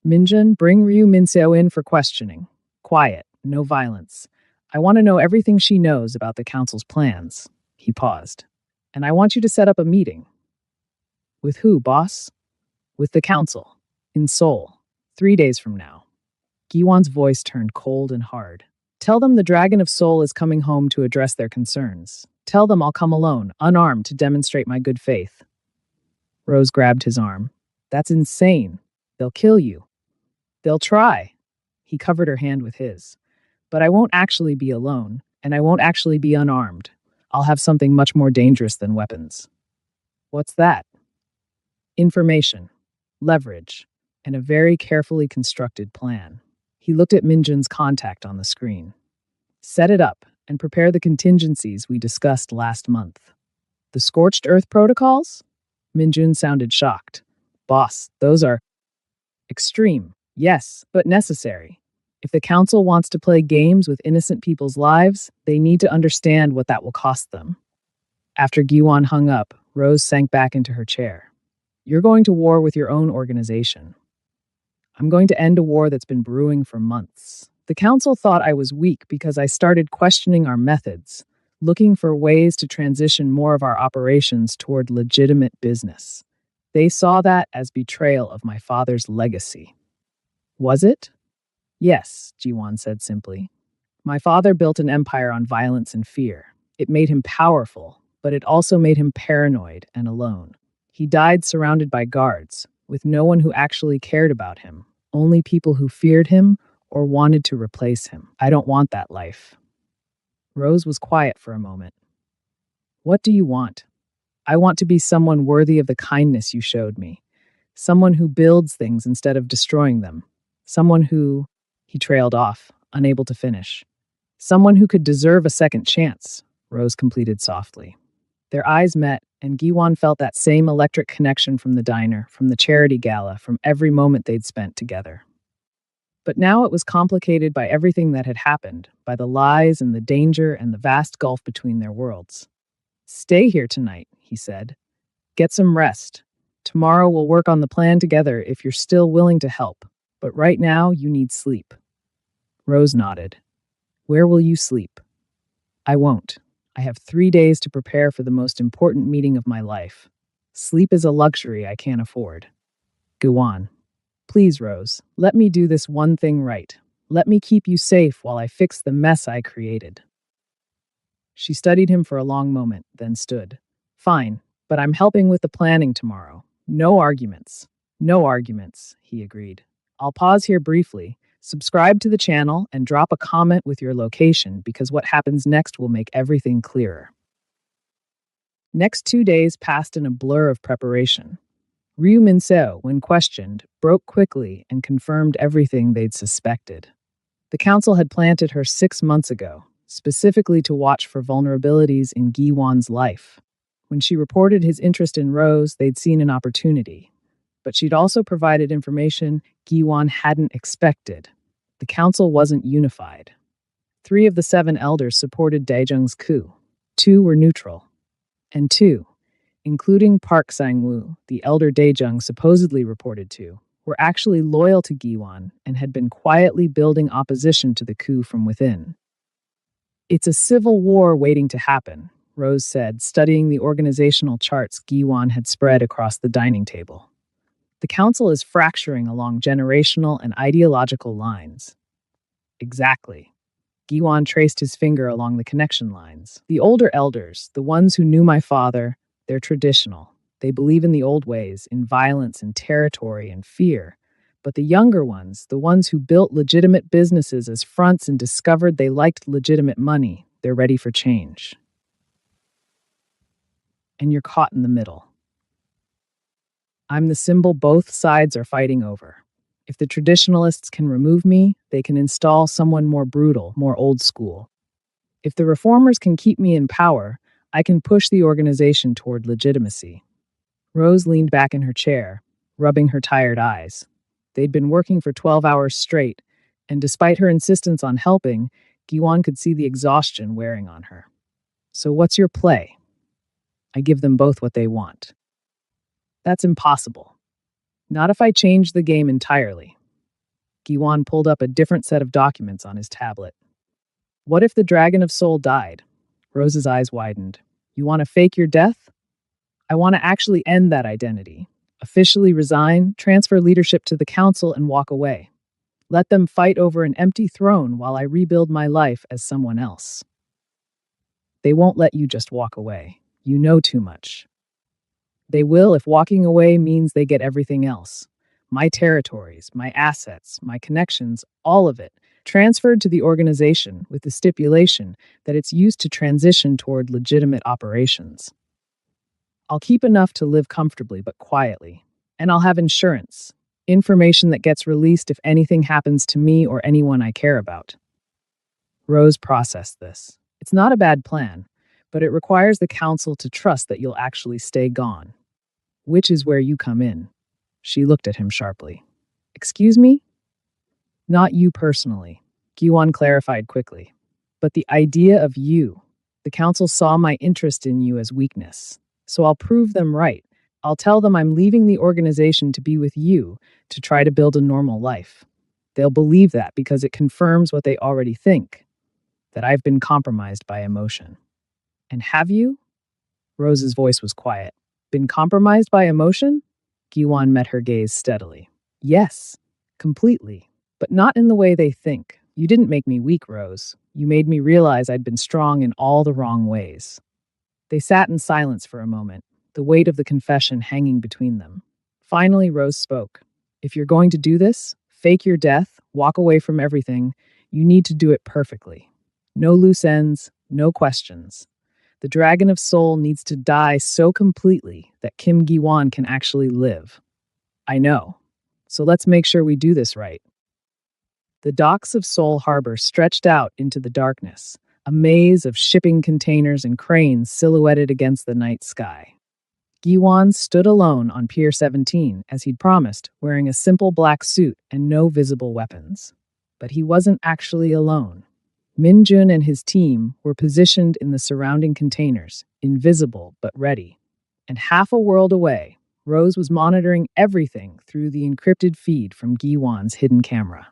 Minjin, bring Ryu Minseo in for questioning. Quiet, no violence. I want to know everything she knows about the council's plans. He paused. And I want you to set up a meeting. With who, boss? With the council. In Seoul. 3 days from now. Giwan's voice turned cold and hard. Tell them the Dragon of Seoul is coming home to address their concerns. Tell them I'll come alone, unarmed, to demonstrate my good faith. Rose grabbed his arm. That's insane. They'll kill you. They'll try. He covered her hand with his. But I won't actually be alone, and I won't actually be unarmed. I'll have something much more dangerous than weapons. What's that? Information, leverage, and a very carefully constructed plan. He looked at Minjin's contact on the screen. Set it up and prepare the contingencies we discussed last month. The Scorched Earth protocols? Minjin sounded shocked. Boss, those are extreme. Yes, but necessary. If the council wants to play games with innocent people's lives, they need to understand what that will cost them. After Giwan hung up, Rose sank back into her chair. You're going to war with your own organization. I'm going to end a war that's been brewing for months. The council thought I was weak because I started questioning our methods, looking for ways to transition more of our operations toward legitimate business. They saw that as betrayal of my father's legacy. Was it? Yes, Jiwan said simply. My father built an empire on violence and fear. It made him powerful, but it also made him paranoid and alone. He died surrounded by guards, with no one who actually cared about him, only people who feared him or wanted to replace him. I don't want that life. Rose was quiet for a moment. What do you want? I want to be someone worthy of the kindness you showed me. Someone who builds things instead of destroying them. Someone who... He trailed off, unable to finish. Someone who could deserve a second chance, Rose completed softly. Their eyes met, and Giwan felt that same electric connection from the diner, from the charity gala, from every moment they'd spent together. But now it was complicated by everything that had happened, by the lies and the danger and the vast gulf between their worlds. Stay here tonight, he said. Get some rest. Tomorrow we'll work on the plan together if you're still willing to help. But right now you need sleep. Rose nodded. Where will you sleep? I won't. I have 3 days to prepare for the most important meeting of my life. Sleep is a luxury I can't afford. Guwan. Please, Rose, let me do this one thing right. Let me keep you safe while I fix the mess I created. She studied him for a long moment, then stood. Fine, but I'm helping with the planning tomorrow. No arguments. No arguments, he agreed. I'll pause here briefly. Subscribe to the channel and drop a comment with your location because what happens next will make everything clearer. Next 2 days passed in a blur of preparation. Ryu Minseo, when questioned, broke quickly and confirmed everything they'd suspected. The council had planted her 6 months ago, specifically to watch for vulnerabilities in Giwan's life. When she reported his interest in Rose, they'd seen an opportunity. But she'd also provided information Giwan hadn't expected. The council wasn't unified. 3 of the 7 elders supported Daejung's coup. 2 were neutral. And 2, including Park Sang-woo, the elder Daejung supposedly reported to, were actually loyal to Giwan and had been quietly building opposition to the coup from within. It's a civil war waiting to happen, Rose said, studying the organizational charts Giwan had spread across the dining table. The council is fracturing along generational and ideological lines. Exactly. Giwan traced his finger along the connection lines. The older elders, the ones who knew my father, they're traditional. They believe in the old ways, in violence and territory and fear. But the younger ones, the ones who built legitimate businesses as fronts and discovered they liked legitimate money, they're ready for change. And you're caught in the middle. I'm the symbol both sides are fighting over. If the traditionalists can remove me, they can install someone more brutal, more old school. If the reformers can keep me in power, I can push the organization toward legitimacy. Rose leaned back in her chair, rubbing her tired eyes. They'd been working for 12 hours straight, and despite her insistence on helping, Giwan could see the exhaustion wearing on her. So what's your play? I give them both what they want. That's impossible. Not if I change the game entirely. Giwan pulled up a different set of documents on his tablet. What if the Dragon of Soul died? Rose's eyes widened. You want to fake your death? I want to actually end that identity. Officially resign, transfer leadership to the council, and walk away. Let them fight over an empty throne while I rebuild my life as someone else. They won't let you just walk away. You know too much. They will if walking away means they get everything else. My territories, my assets, my connections, all of it, transferred to the organization with the stipulation that it's used to transition toward legitimate operations. I'll keep enough to live comfortably but quietly. And I'll have insurance, information that gets released if anything happens to me or anyone I care about. Rose processed this. It's not a bad plan, but it requires the council to trust that you'll actually stay gone. Which is where you come in. She looked at him sharply. Excuse me? Not you personally, Giwan clarified quickly. But the idea of you. The council saw my interest in you as weakness. So I'll prove them right. I'll tell them I'm leaving the organization to be with you to try to build a normal life. They'll believe that because it confirms what they already think, that I've been compromised by emotion. And have you? Rose's voice was quiet. Been compromised by emotion? Giwan met her gaze steadily. Yes, completely. But not in the way they think. You didn't make me weak, Rose. You made me realize I'd been strong in all the wrong ways. They sat in silence for a moment, the weight of the confession hanging between them. Finally, Rose spoke. If you're going to do this, fake your death, walk away from everything, you need to do it perfectly. No loose ends, no questions. The Dragon of Soul needs to die so completely that Kim Gi-won can actually live. I know. So let's make sure we do this right. The docks of Seoul Harbor stretched out into the darkness, a maze of shipping containers and cranes silhouetted against the night sky. Gi-won stood alone on Pier 17, as he'd promised, wearing a simple black suit and no visible weapons. But he wasn't actually alone. Min-jun and his team were positioned in the surrounding containers, invisible but ready. And half a world away, Rose was monitoring everything through the encrypted feed from Gi-won's hidden camera.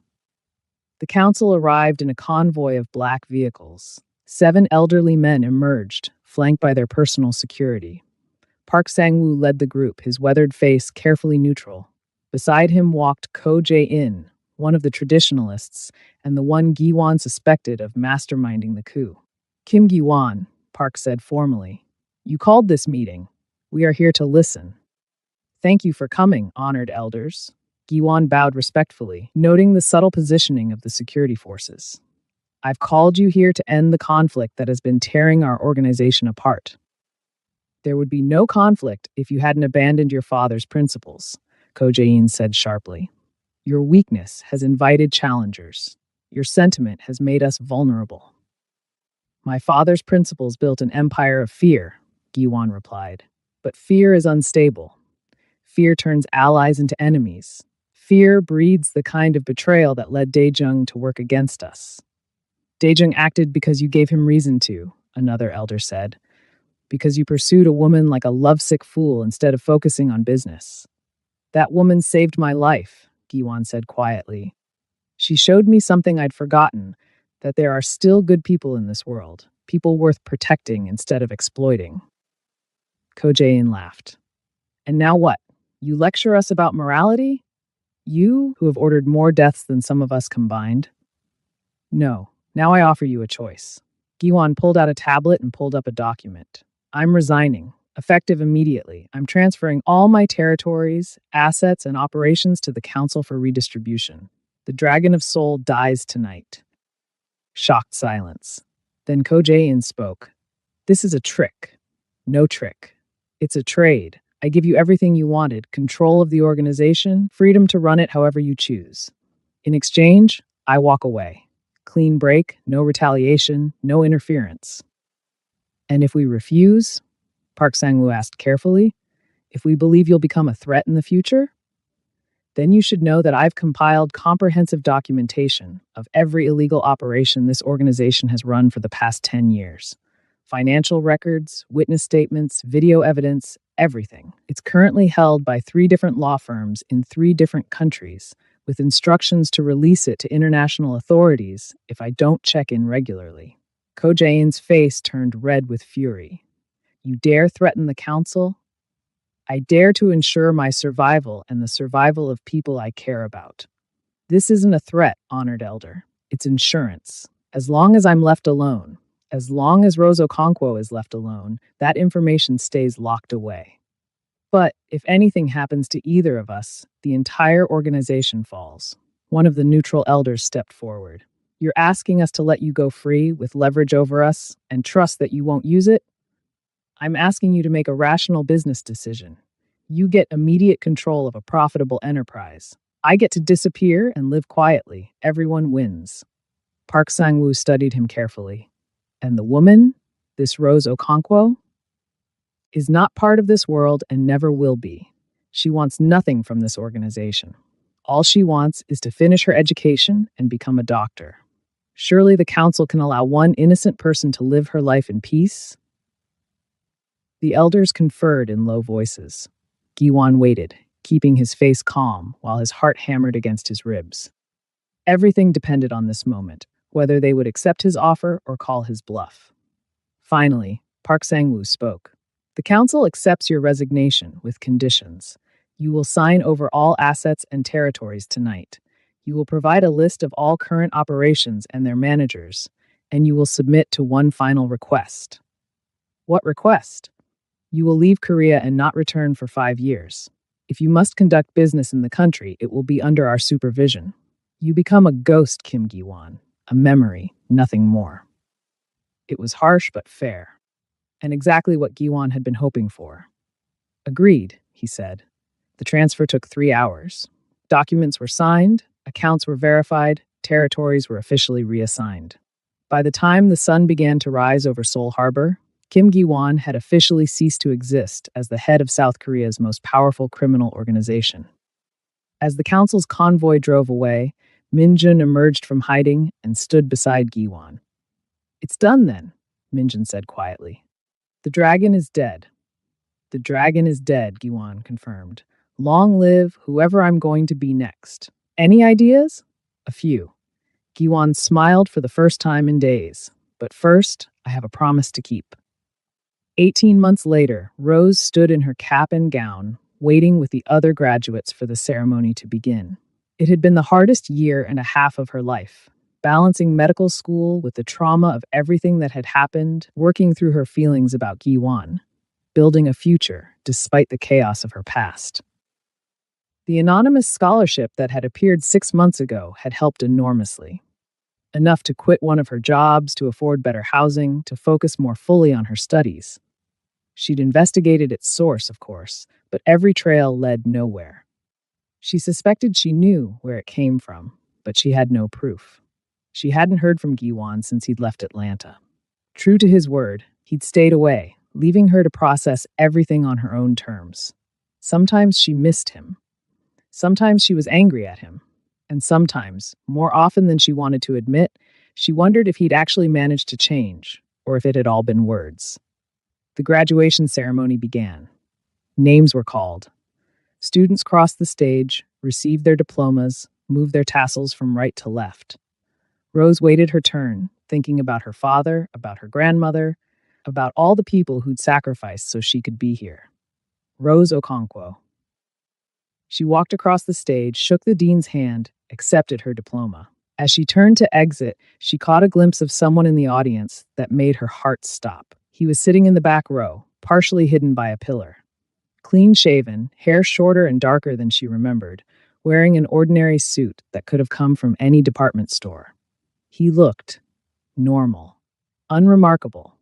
The council arrived in a convoy of black vehicles. 7 elderly men emerged, flanked by their personal security. Park Sang-woo led the group, his weathered face carefully neutral. Beside him walked Ko Jae-in, one of the traditionalists, and the one Gi-won suspected of masterminding the coup. Kim Gi-won, Park said formally, you called this meeting. We are here to listen. Thank you for coming, honored elders. Gi-won bowed respectfully, noting the subtle positioning of the security forces. I've called you here to end the conflict that has been tearing our organization apart. There would be no conflict if you hadn't abandoned your father's principles, Ko Jae-in said sharply. Your weakness has invited challengers. Your sentiment has made us vulnerable. My father's principles built an empire of fear, Gi-won replied. But fear is unstable. Fear turns allies into enemies. Fear breeds the kind of betrayal that led Daejung to work against us. Daejung acted because you gave him reason to, another elder said. Because you pursued a woman like a lovesick fool instead of focusing on business. That woman saved my life, Gi-won said quietly. She showed me something I'd forgotten, that there are still good people in this world, people worth protecting instead of exploiting. Ko Jae-in laughed. And now what? You lecture us about morality? You, who have ordered more deaths than some of us combined? No. Now I offer you a choice. Gi-won pulled out a tablet and pulled up a document. I'm resigning, effective immediately. I'm transferring all my territories, assets, and operations to the Council for Redistribution. The Dragon of Soul dies tonight. Shocked silence. Then Ko Jae-in spoke. This is a trick. No trick. It's a trade. I give you everything you wanted, control of the organization, freedom to run it however you choose. In exchange, I walk away. Clean break, no retaliation, no interference. And if we refuse, Park Sang-woo asked carefully, if we believe you'll become a threat in the future, then you should know that I've compiled comprehensive documentation of every illegal operation this organization has run for the past 10 years. Financial records, witness statements, video evidence, everything. It's currently held by 3 different law firms in 3 different countries, with instructions to release it to international authorities if I don't check in regularly. Ko Jae-in's face turned red with fury. You dare threaten the council? I dare to ensure my survival and the survival of people I care about. This isn't a threat, honored elder. It's insurance. As long as I'm left alone, as long as Rose Okonkwo is left alone, that information stays locked away. But if anything happens to either of us, the entire organization falls. One of the neutral elders stepped forward. You're asking us to let you go free with leverage over us and trust that you won't use it? I'm asking you to make a rational business decision. You get immediate control of a profitable enterprise. I get to disappear and live quietly. Everyone wins. Park Sang-woo studied him carefully. And the woman, this Rose Okonkwo, is not part of this world and never will be. She wants nothing from this organization. All she wants is to finish her education and become a doctor. Surely the council can allow one innocent person to live her life in peace? The elders conferred in low voices. Giwan waited, keeping his face calm while his heart hammered against his ribs. Everything depended on this moment, whether they would accept his offer or call his bluff. Finally, Park Sang-woo spoke. The council accepts your resignation with conditions. You will sign over all assets and territories tonight. You will provide a list of all current operations and their managers, and you will submit to one final request. What request? You will leave Korea and not return for 5 years. If you must conduct business in the country, it will be under our supervision. You become a ghost, Kim Gi-won, a memory, nothing more. It was harsh but fair, and exactly what Gi-won had been hoping for. Agreed, he said. The transfer took 3 hours. Documents were signed, accounts were verified, territories were officially reassigned. By the time the sun began to rise over Seoul Harbor, Kim Gi-won had officially ceased to exist as the head of South Korea's most powerful criminal organization. As the council's convoy drove away, Min-jun emerged from hiding and stood beside Gi-won. It's done then, Min-jun said quietly. The dragon is dead. The dragon is dead, Gi-won confirmed. Long live whoever I'm going to be next. Any ideas? A few. Gi-won smiled for the first time in days. But first, I have a promise to keep. 18 months later, Rose stood in her cap and gown, waiting with the other graduates for the ceremony to begin. It had been the hardest year and a half of her life, balancing medical school with the trauma of everything that had happened, working through her feelings about Gi-won, building a future despite the chaos of her past. The anonymous scholarship that had appeared 6 months ago had helped enormously. Enough to quit one of her jobs, to afford better housing, to focus more fully on her studies. She'd investigated its source, of course, but every trail led nowhere. She suspected she knew where it came from, but she had no proof. She hadn't heard from Gi-won since he'd left Atlanta. True to his word, he'd stayed away, leaving her to process everything on her own terms. Sometimes she missed him. Sometimes she was angry at him. And sometimes, more often than she wanted to admit, she wondered if he'd actually managed to change, or if it had all been words. The graduation ceremony began. Names were called. Students crossed the stage, received their diplomas, moved their tassels from right to left. Rose waited her turn, thinking about her father, about her grandmother, about all the people who'd sacrificed so she could be here. Rose Okonkwo. She walked across the stage, shook the dean's hand, accepted her diploma. As she turned to exit, she caught a glimpse of someone in the audience that made her heart stop. He was sitting in the back row, partially hidden by a pillar. Clean-shaven, hair shorter and darker than she remembered, wearing an ordinary suit that could have come from any department store. He looked normal, unremarkable.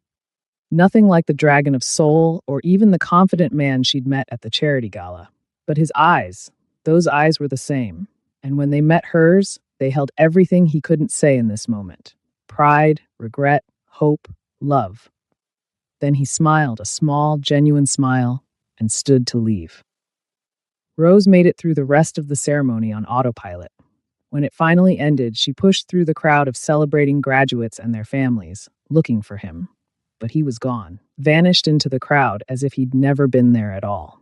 Nothing like the Dragon of Seoul or even the confident man she'd met at the charity gala. But his eyes, those eyes were the same. And when they met hers, they held everything he couldn't say in this moment. Pride, regret, hope, love. Then he smiled, a small, genuine smile, and stood to leave. Rose made it through the rest of the ceremony on autopilot. When it finally ended, she pushed through the crowd of celebrating graduates and their families, looking for him. But he was gone, vanished into the crowd as if he'd never been there at all.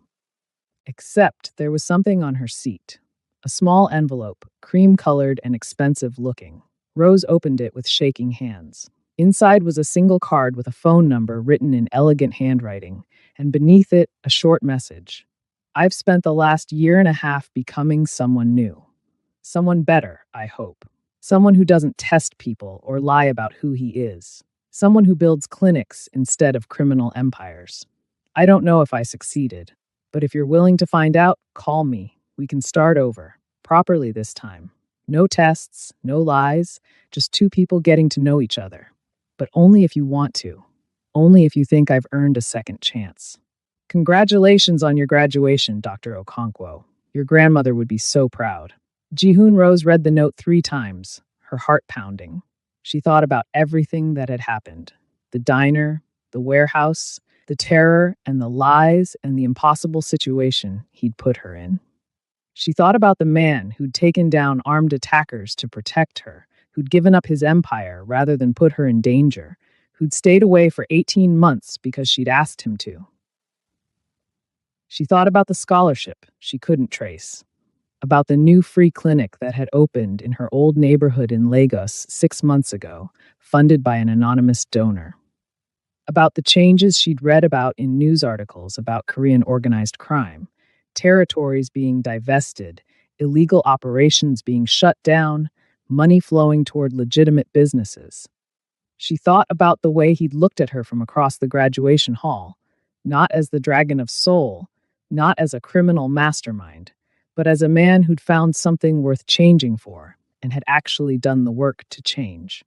Except there was something on her seat. A small envelope, cream-colored and expensive-looking. Rose opened it with shaking hands. Inside was a single card with a phone number written in elegant handwriting, and beneath it, a short message. I've spent the last year and a half becoming someone new. Someone better, I hope. Someone who doesn't test people or lie about who he is. Someone who builds clinics instead of criminal empires. I don't know if I succeeded, but if you're willing to find out, call me. We can start over, properly this time. No tests, no lies, just two people getting to know each other. But only if you want to. Only if you think I've earned a second chance. Congratulations on your graduation, Dr. Okonkwo. Your grandmother would be so proud. Jihoon Rose read the note 3 times, her heart pounding. She thought about everything that had happened. The diner, the warehouse, the terror and the lies and the impossible situation he'd put her in. She thought about the man who'd taken down armed attackers to protect her, who'd given up his empire rather than put her in danger, who'd stayed away for 18 months because she'd asked him to. She thought about the scholarship she couldn't trace, about the new free clinic that had opened in her old neighborhood in Lagos 6 months ago, funded by an anonymous donor, about the changes she'd read about in news articles about Korean organized crime, territories being divested, illegal operations being shut down, money flowing toward legitimate businesses. She thought about the way he'd looked at her from across the graduation hall, not as the dragon of soul, not as a criminal mastermind, but as a man who'd found something worth changing for and had actually done the work to change.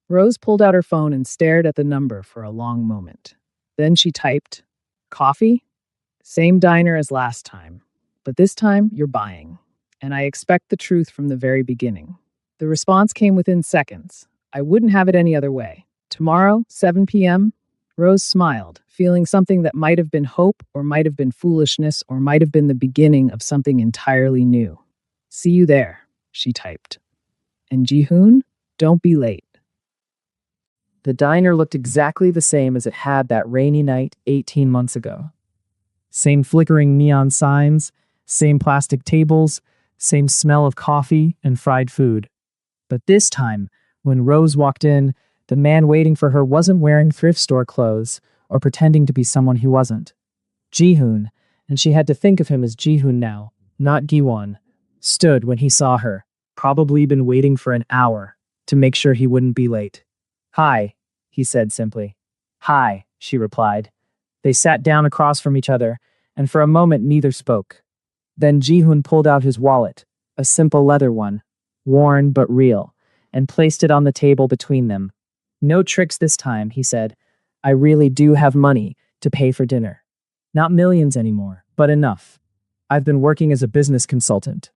Rose pulled out her phone and stared at the number for a long moment. Then she typed, "Coffee? Same diner as last time, but this time you're buying. And I expect the truth from the very beginning." The response came within seconds. "I wouldn't have it any other way. Tomorrow, 7 p.m.?" Rose smiled, feeling something that might have been hope, or might have been foolishness, or might have been the beginning of something entirely new. "See you there," she typed. "And Jihoon, don't be late." The diner looked exactly the same as it had that rainy night 18 months ago. Same flickering neon signs, same plastic tables, same smell of coffee and fried food. But this time, when Rose walked in, the man waiting for her wasn't wearing thrift store clothes or pretending to be someone he wasn't. Jihoon, and she had to think of him as Jihoon now, not Giwon, stood when he saw her, probably been waiting for an hour to make sure he wouldn't be late. "Hi," he said simply. "Hi," she replied. They sat down across from each other, and for a moment neither spoke. Then Jihoon pulled out his wallet, a simple leather one, worn but real, and placed it on the table between them. "No tricks this time," he said. "I really do have money to pay for dinner. Not millions anymore, but enough. I've been working as a business consultant,